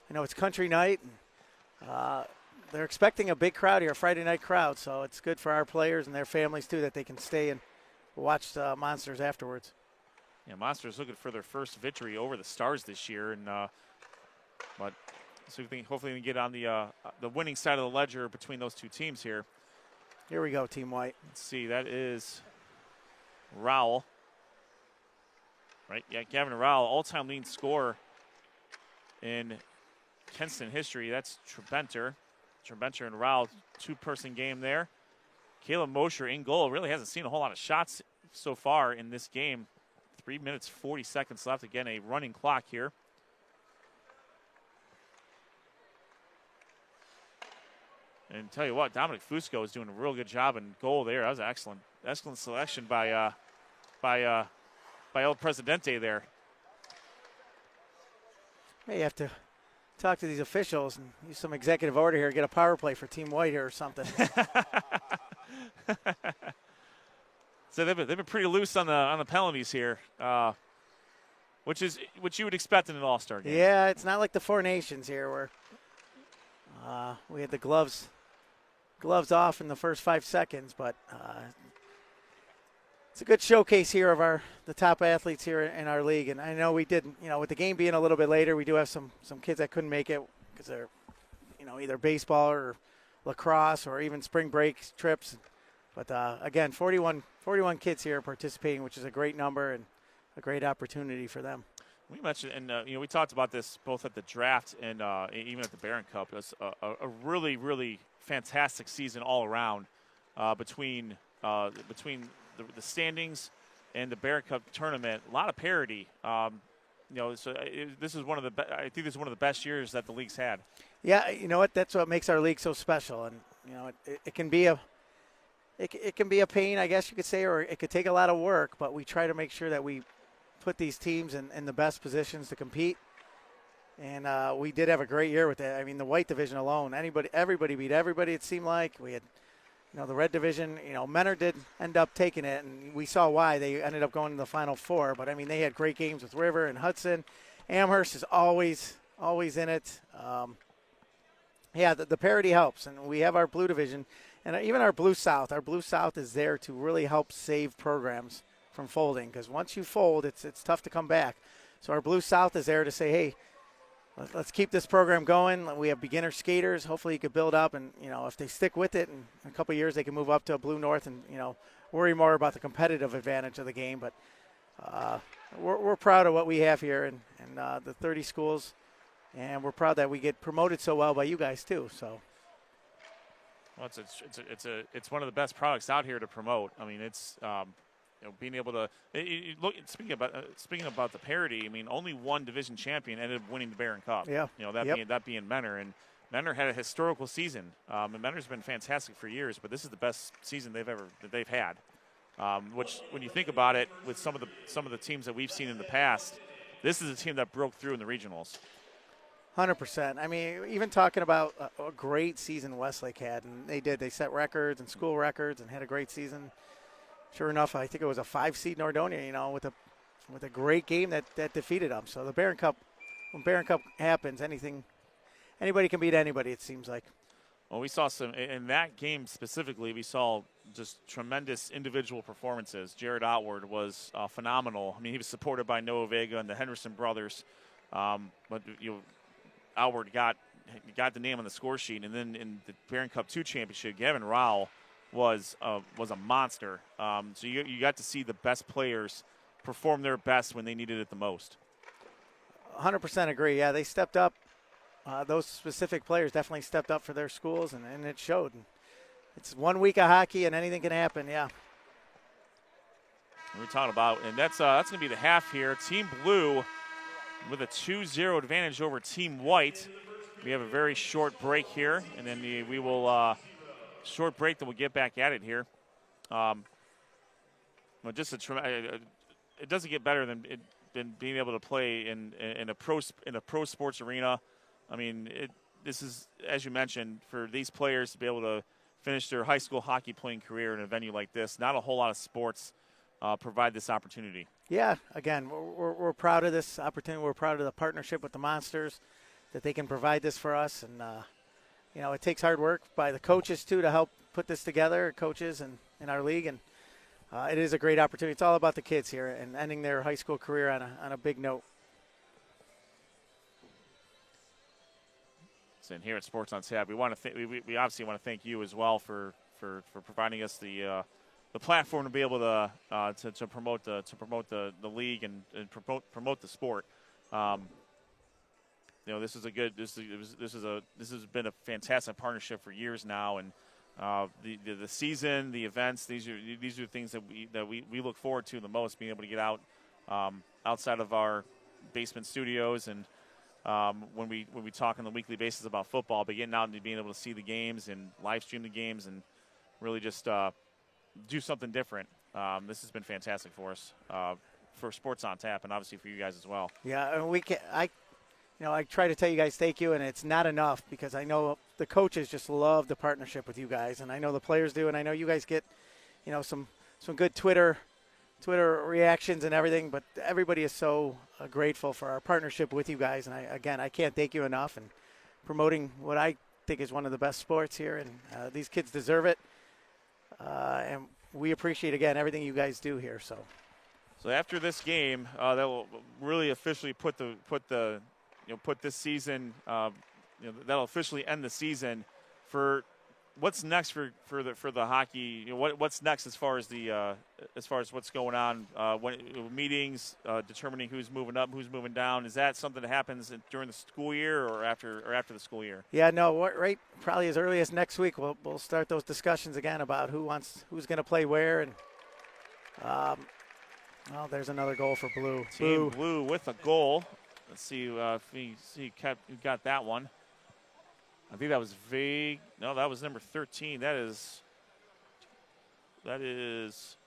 I know it's country night. And, they're expecting a big crowd here, a Friday night crowd, so it's good for our players and their families too that they can stay and watch the Monsters afterwards. Yeah, Monsters looking for their first victory over the Stars this year, and but so we think hopefully we can get on the winning side of the ledger between those two teams here. Here we go, Team White. Let's see, that is Rowell. Right, yeah, Gavin Rowell, all-time leading scorer in Kenston history. That's Trebenter. Trebenter and Rowell, two-person game there. Caleb Mosher in goal. Really hasn't seen a whole lot of shots so far in this game. 3 minutes, 40 seconds left. Again, a running clock here. And tell you what, Dominic Fusco is doing a real good job in goal there. That was an excellent selection by El Presidente there. Hey, you have to talk to these officials and use some executive order here, get a power play for Team White here or something. So they've been pretty loose on the penalties here, which you would expect in an All-Star game. Yeah, it's not like the Four Nations here where we had the gloves off in the first 5 seconds, but it's a good showcase here of the top athletes here in our league. And I know we didn't, with the game being a little bit later, we do have some kids that couldn't make it because they're, either baseball or lacrosse or even spring break trips. But again, 41 kids here participating, which is a great number and a great opportunity for them. We mentioned, and we talked about this both at the draft and even at the Barron Cup. It was a really, really fantastic season all around between the standings and the Barron Cup tournament. A lot of parity. This is one of the I think this is one of the best years that the league's had. Yeah, you know what? That's what makes our league so special, and it can be a pain, I guess you could say, or it could take a lot of work. But we try to make sure that we put these teams in the best positions to compete. And we did have a great year with that. I mean, the white division alone, everybody beat everybody, it seemed like. We had, the red division, Menor did end up taking it, and we saw why. They ended up going to the Final Four. But, I mean, they had great games with River and Hudson. Amherst is always in it. The parity helps. And we have our blue division and even our blue south. Our blue south is there to really help save programs from folding, because once you fold, it's tough to come back. So our blue south is there to say, hey, let's keep this program going. We have beginner skaters. Hopefully you could build up, and if they stick with it, in a couple of years they can move up to a blue north and worry more about the competitive advantage of the game. But we're proud of what we have here and the 30 schools, and we're proud that we get promoted so well by you guys too. So. Well, it's one of the best products out here to promote. I mean, it's being able to look. Speaking about the parity, I mean, only one division champion ended up winning the Barron Cup. Yeah. That being Menor, and Mentor had a historical season. And Mentor's been fantastic for years, but this is the best season they've had. Which, when you think about it, with some of the teams that we've seen in the past, this is a team that broke through in the regionals. 100%. I mean, even talking about a great season Westlake had, and they did. They set records and school records and had a great season. Sure enough, I think it was a 5-seed Nordonia, with a great game that defeated them. So the Barron Cup, when Barron Cup happens, anybody can beat anybody, it seems like. Well, we saw in that game specifically, we saw just tremendous individual performances. Jared Outward was phenomenal. I mean, he was supported by Noah Vega and the Henderson brothers. But Outward got the name on the score sheet. And then in the Barron Cup 2 championship, Gavin Rowell was a monster. So you got to see the best players perform their best when they needed it the most. 100% agree. Yeah, they stepped up. Those specific players definitely stepped up for their schools, and it showed. It's 1 week of hockey, and anything can happen, yeah. We're talking about, and that's going to be the half here. Team Blue with a 2-0 advantage over Team White. We have a very short break here, and then we will short break, then we'll get back at it here. It doesn't get better than being able to play in a pro sports arena. I mean, this is, as you mentioned, for these players to be able to finish their high school hockey playing career in a venue like this. Not a whole lot of sports provide this opportunity. Yeah, again, we're proud of this opportunity. We're proud of the partnership with the Monsters, that they can provide this for us. And, it takes hard work by the coaches, too, to help put this together, coaches in our league. And it is a great opportunity. It's all about the kids here and ending their high school career on a big note. And here at Sports on Tap, we we obviously want to thank you as well for providing us the platform to be able to promote the league and promote the sport. This is this has been a fantastic partnership for years now, and the season, the events, these are things that we look forward to the most, being able to get out outside of our basement studios and. When we talk on a weekly basis about football, but getting out and being able to see the games and live stream the games and really just do something different. This has been fantastic for us, for Sports on Tap, and obviously for you guys as well. Yeah, and I try to tell you guys thank you, and it's not enough because I know the coaches just love the partnership with you guys, and I know the players do, and I know you guys get, some good Twitter reactions and everything, but everybody is so grateful for our partnership with you guys. And I can't thank you enough, and promoting what I think is one of the best sports here, and these kids deserve it. And we appreciate, again, everything you guys do here. So after this game, that will really officially put this season, that'll officially end the season. For what's next for the hockey? What's next as far as what's going on? Meetings, determining who's moving up, who's moving down. Is that something that happens during the school year or after the school year? Yeah, no, right. Probably as early as next week, we'll start those discussions again about who's going to play where. And there's another goal for Blue. Team Blue with a goal. Let's see if he got that one. I think that was vague. No, that was number 13. That is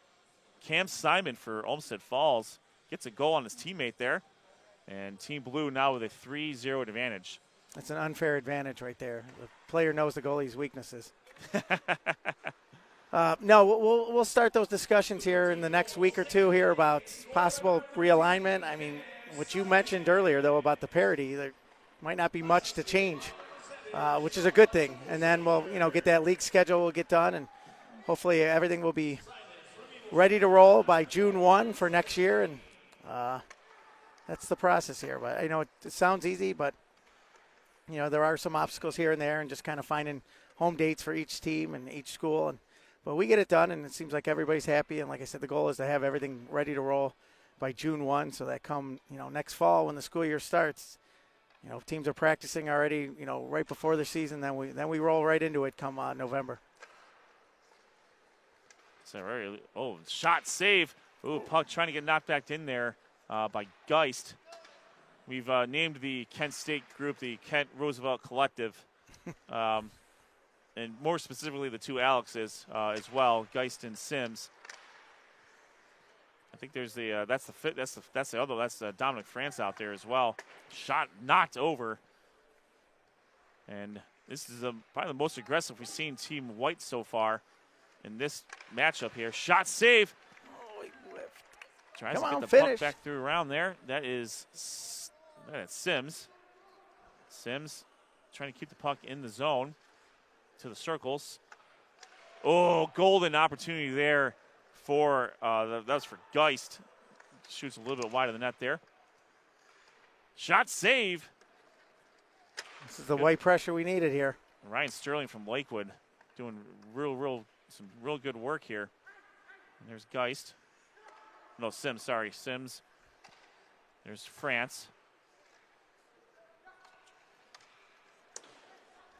Cam Simon for Olmsted Falls. Gets a goal on his teammate there. And Team Blue now with a 3-0 advantage. That's an unfair advantage right there. The player knows the goalie's weaknesses. No, we'll start those discussions here in the next week or two here about possible realignment. I mean, what you mentioned earlier, though, about the parity, there might not be much to change. Which is a good thing. And then we'll, get that league schedule will get done, and hopefully everything will be ready to roll by June 1 for next year. And that's the process here. But I know it sounds easy, but, there are some obstacles here and there, and just kind of finding home dates for each team and each school. But we get it done, and it seems like everybody's happy. And like I said, the goal is to have everything ready to roll by June 1 so that come, next fall when the school year starts, teams are practicing already, right before the season. Then we roll right into it come November. Shot save. Ooh, puck trying to get knocked back in there by Geist. We've named the Kent State group the Kent Roosevelt Collective. and more specifically the two Alexes as well, Geist and Sims. I think there's the that's the other, that's Dominic France out there as well. Shot knocked over, and this is probably the most aggressive we've seen Team White so far in this matchup here. Shot save. Tries to get the puck back through around there. That's Sims. Sims trying to keep the puck in the zone to the circles. Oh, golden opportunity there for, that was for Geist. Shoots a little bit wide of the net there. Shot save. This is the white pressure we needed here. Ryan Sterling from Lakewood doing some real good work here. And there's Geist. No, Sims, sorry, Sims. There's France.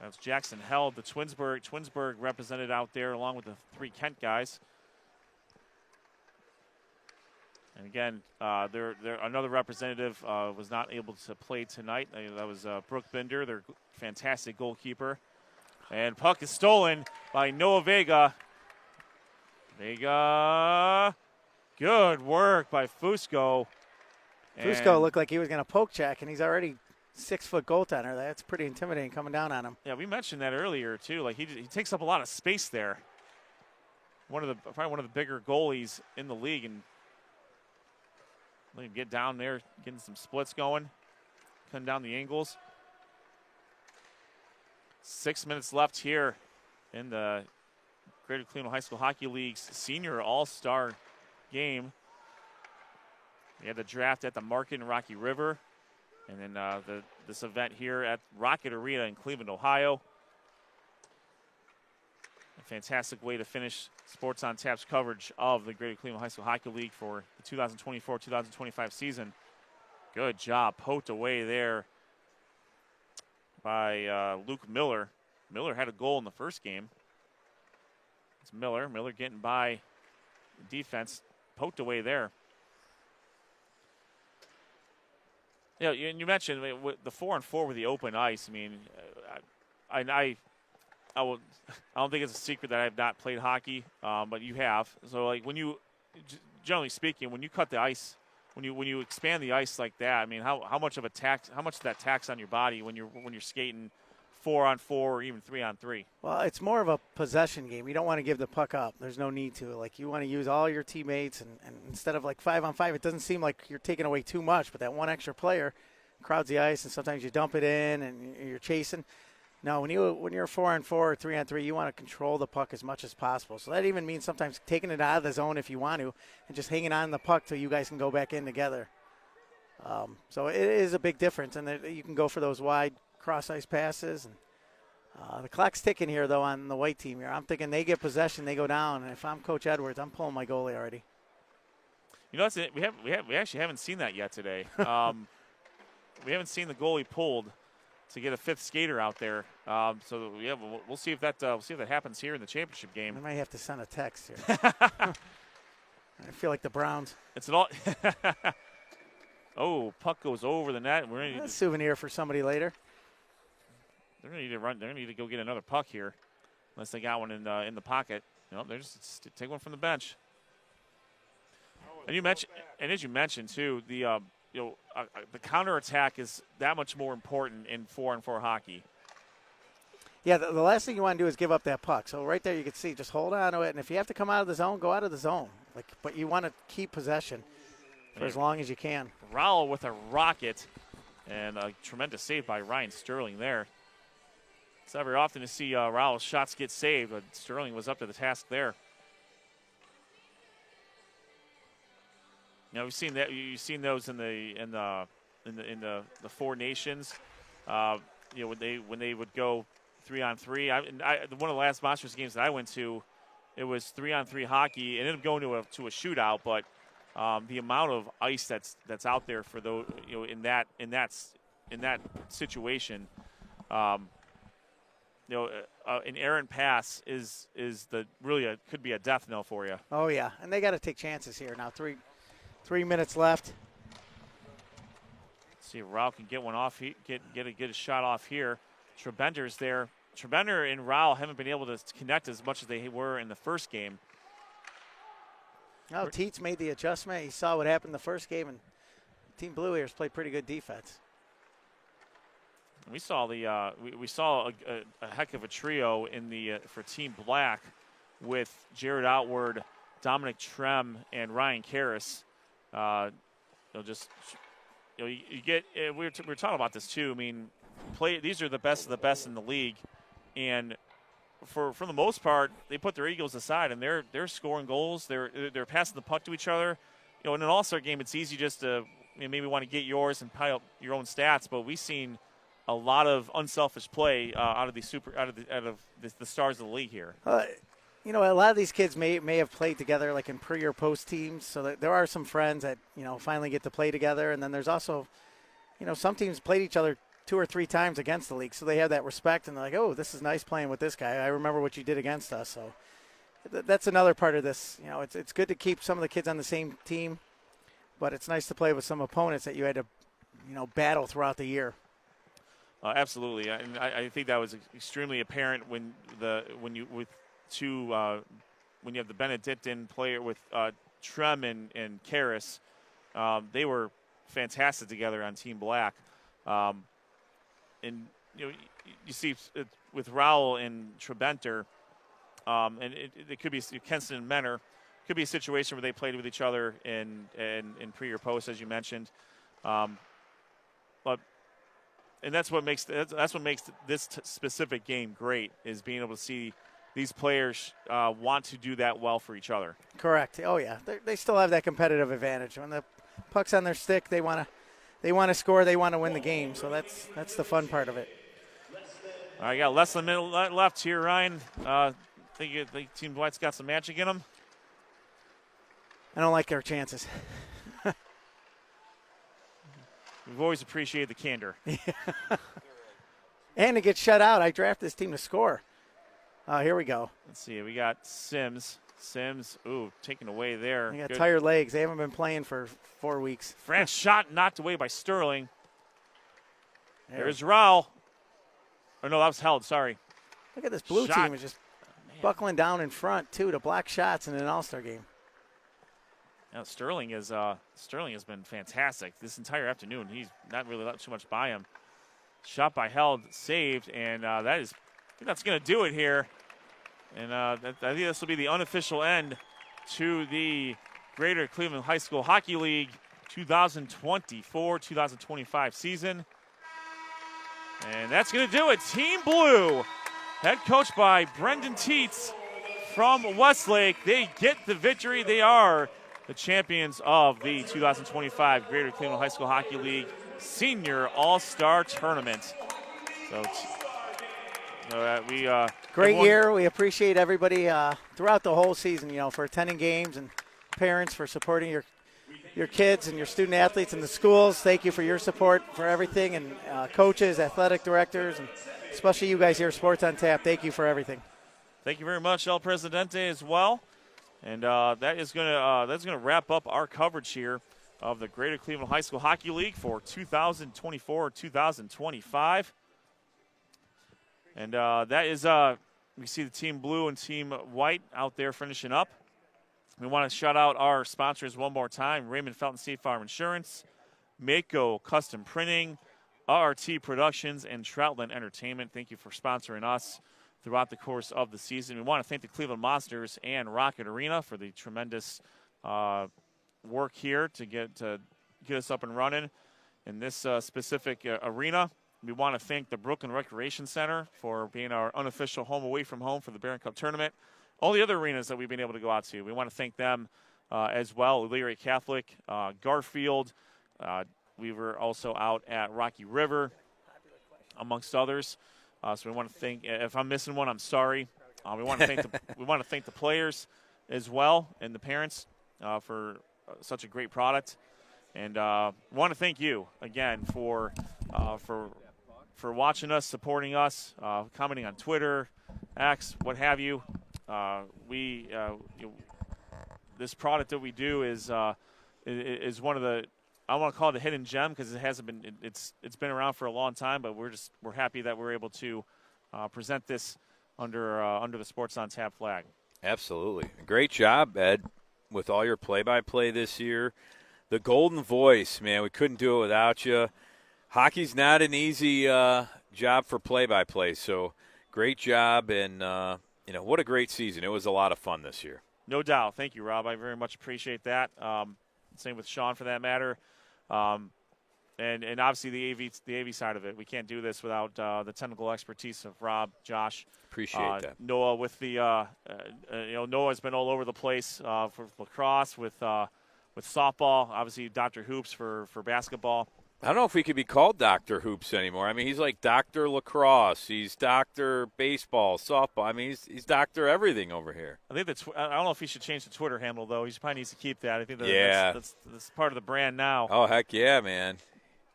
That's Jackson held. The Twinsburg represented out there along with the three Kent guys. And again, another representative was not able to play tonight. That was Brooke Binder, their fantastic goalkeeper. And puck is stolen by Noah Vega. Vega, good work by Fusco. Fusco looked like he was going to poke check, and he's already 6-foot goaltender. That's pretty intimidating coming down on him. Yeah, we mentioned that earlier too. Like he takes up a lot of space there. Probably one of the bigger goalies in the league, and let him get down there, getting some splits going, cutting down the angles. 6 minutes left here in the Greater Cleveland High School Hockey League's Senior All-Star game. We had the draft at the Market in Rocky River, and then this event here at Rocket Arena in Cleveland, Ohio. A fantastic way to finish Sports on Tap's coverage of the Greater Cleveland High School Hockey League for the 2024-2025 season. Good job, poked away there by Luke Miller. Miller had a goal in the first game. It's Miller getting by the defense, poked away there. Yeah, and you mentioned the 4-on-4 with the open ice. I mean, I don't think it's a secret that I have not played hockey, but you have. So, like, generally speaking, when you cut the ice, when you expand the ice like that, I mean, how much of that tax on your body when you're skating 4-on-4 or even 3-on-3? Well, it's more of a possession game. You don't want to give the puck up. There's no need to. Like, you want to use all your teammates, and instead of like 5-on-5, it doesn't seem like you're taking away too much, but that one extra player crowds the ice, and sometimes you dump it in and you're chasing. No, when you're 4-on-4 or 3-on-3, you want to control the puck as much as possible. So that even means sometimes taking it out of the zone if you want to, and just hanging on the puck till you guys can go back in together. So it is a big difference, and you can go for those wide cross-ice passes. And the clock's ticking here, though, on the white team here. I'm thinking they get possession, they go down, and if I'm Coach Edwards, I'm pulling my goalie already. You know, that's it. We actually haven't seen that yet today. We haven't seen the goalie pulled to get a fifth skater out there. So yeah, we'll see if that happens here in the championship game. I might have to send a text here. I feel like the Browns. It's an all. Oh, puck goes over the net. We're gonna a souvenir for somebody later. They're gonna need to run. They're gonna need to go get another puck here, unless they got one in the pocket. No, they're just take one from the bench. And you mentioned, and as you mentioned too, the the counterattack is that much more important in 4-on-4 hockey. Yeah, the last thing you want to do is give up that puck. So right there you can see, just hold on to it, and if you have to come out of the zone, go out of the zone. But you want to keep possession for as long as you can. Rowell with a rocket, and a tremendous save by Ryan Sterling there. It's not very often to see Rowell's shots get saved, but Sterling was up to the task there. You know, we've seen that. You've seen those in the Four Nations. When they would go 3-on-3. One of the last Monsters games that I went to, it was 3-on-3 hockey. It ended up going to a shootout, but the amount of ice that's out there for those, in that situation, an errant pass could be a death knell for you. Oh yeah, and they got to take chances here now. 3 minutes left. See if Rao can get one off. Get a shot off here. Trebender's there Trebender and Rowell haven't been able to connect as much as they were in the first game. No, Teets made the adjustment. He saw what happened the first game, and Team Blue Ears played pretty good defense. We saw we saw a heck of a trio in the for Team Black with Jared Outward, Dominic Trem, and Ryan Karras. You get we were talking about this too. I mean, these are the best of the best in the league, and for the most part, they put their egos aside and they're scoring goals. They're passing the puck to each other. In an all-star game, it's easy just to maybe want to get yours and pile up your own stats, but we've seen a lot of unselfish play out of the stars of the league here. A lot of these kids may have played together like in pre or post teams, so that there are some friends that finally get to play together, and then there's also some teams played each other 2 or 3 times against the league, so they have that respect and they're like, oh, this is nice playing with this guy. I remember what you did against us. So that's another part of this. It's good to keep some of the kids on the same team, but it's nice to play with some opponents that you had to battle throughout the year. Absolutely, and I think that was extremely apparent when you have the Benedictine player with Trem and Karras. They were fantastic together on Team Black, and you see with Rowell and Trebenter, and it could be Kenston and Menor. Could be a situation where they played with each other in pre or post, as you mentioned, but. And that's what makes this specific game great, is being able to see these players want to do that well for each other. Correct. Oh yeah, they still have that competitive advantage. When the puck's on their stick, they want to score, they want to win the game. So that's the fun part of it. All right, got less than a minute left here, Ryan. Think Team Black's got some magic in them? I don't like our chances. We've always appreciated the candor. And to get shut out, I draft this team to score. Here we go. Let's see. We got Sims. Taken away there. They got tired legs. They haven't been playing for 4 weeks. France shot knocked away by Sterling. There's Rowell. Oh, no, that was held. Sorry. Look at this blue team is just buckling down in front, too, to block shots in an all-star game. Now, Sterling has been fantastic this entire afternoon. He's not really let too much by him. Shot by Held, saved, and that's going to do it here. And I think this will be the unofficial end to the Greater Cleveland High School Hockey League 2024-2025 season. And that's going to do it. Team Blue, head coached by Brendan Teets from Westlake. They get the victory. They are the champions of the 2025 Greater Cleveland High School Hockey League Senior All-Star Tournament. Great year. We appreciate everybody throughout the whole season, for attending games, and parents for supporting your kids and your student athletes in the schools. Thank you for your support for everything, and coaches, athletic directors, and especially you guys here, Sports on Tap. Thank you for everything. Thank you very much, El Presidente, as well. And that's going to wrap up our coverage here of the Greater Cleveland High School Hockey League for 2024-2025. And that is we see the Team Blue and Team White out there finishing up. We want to shout out our sponsors one more time: Raymond Felton State Farm Insurance, Mako Custom Printing, RRT Productions, and Troutland Entertainment. Thank you for sponsoring us throughout the course of the season. We want to thank the Cleveland Monsters and Rocket Arena for the tremendous work here to get us up and running in this specific arena. We want to thank the Brooklyn Recreation Center for being our unofficial home away from home for the Barron Cup tournament. All the other arenas that we've been able to go out to, we want to thank them as well. Elyria Catholic, Garfield. We were also out at Rocky River, amongst others. So we want to thank. If I'm missing one, I'm sorry. We want to thank the players as well, and the parents for such a great product. And we want to thank you again for watching us, supporting us, commenting on Twitter, X, what have you. This product that we do is one of the, I want to call it a hidden gem, because it hasn't been, it's been around for a long time, but we're happy that we're able to present this under the Sports on Tap flag. Absolutely. Great job, Ed, with all your play-by-play this year. The golden voice, man, we couldn't do it without you. Hockey's not an easy job for play-by-play, so great job, and what a great season. It was a lot of fun this year. No doubt. Thank you, Rob. I very much appreciate that. Same with Sean for that matter. And obviously the AV side of it. We can't do this without the technical expertise of Rob, Josh. Appreciate that. Noah with the Noah's been all over the place for lacrosse with softball. Obviously Dr. Hoops for basketball. I don't know if we could be called Dr. Hoops anymore. I mean, he's like Dr. Lacrosse. He's Dr. Baseball, softball. I mean, he's Dr. everything over here. I think I don't know if he should change the Twitter handle, though. He probably needs to keep that. I think that's part of the brand now. Oh, heck yeah, man.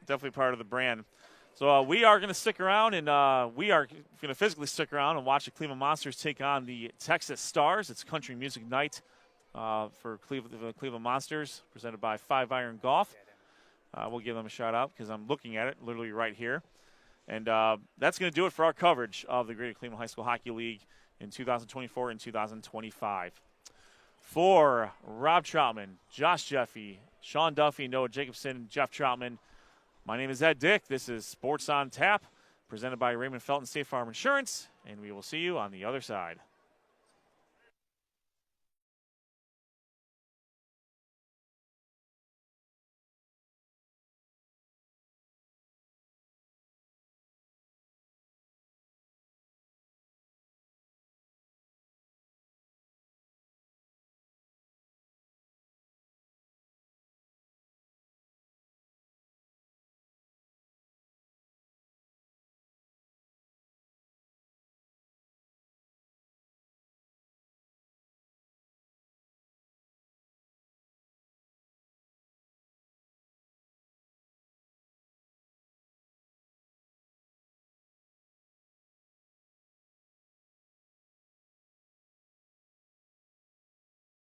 Definitely part of the brand. So we are going to stick around, and we are going to physically stick around and watch the Cleveland Monsters take on the Texas Stars. It's country music night for the Cleveland Monsters, presented by 5 Iron Golf. We'll give them a shout-out because I'm looking at it literally right here. And that's going to do it for our coverage of the Greater Cleveland High School Hockey League in 2024 and 2025. For Rob Troutman, Josh Jeffy, Sean Duffy, Noah Jacobson, Jeff Troutman, my name is Ed Dick. This is Sports on Tap, presented by Raymond Felton State Farm Insurance, and we will see you on the other side.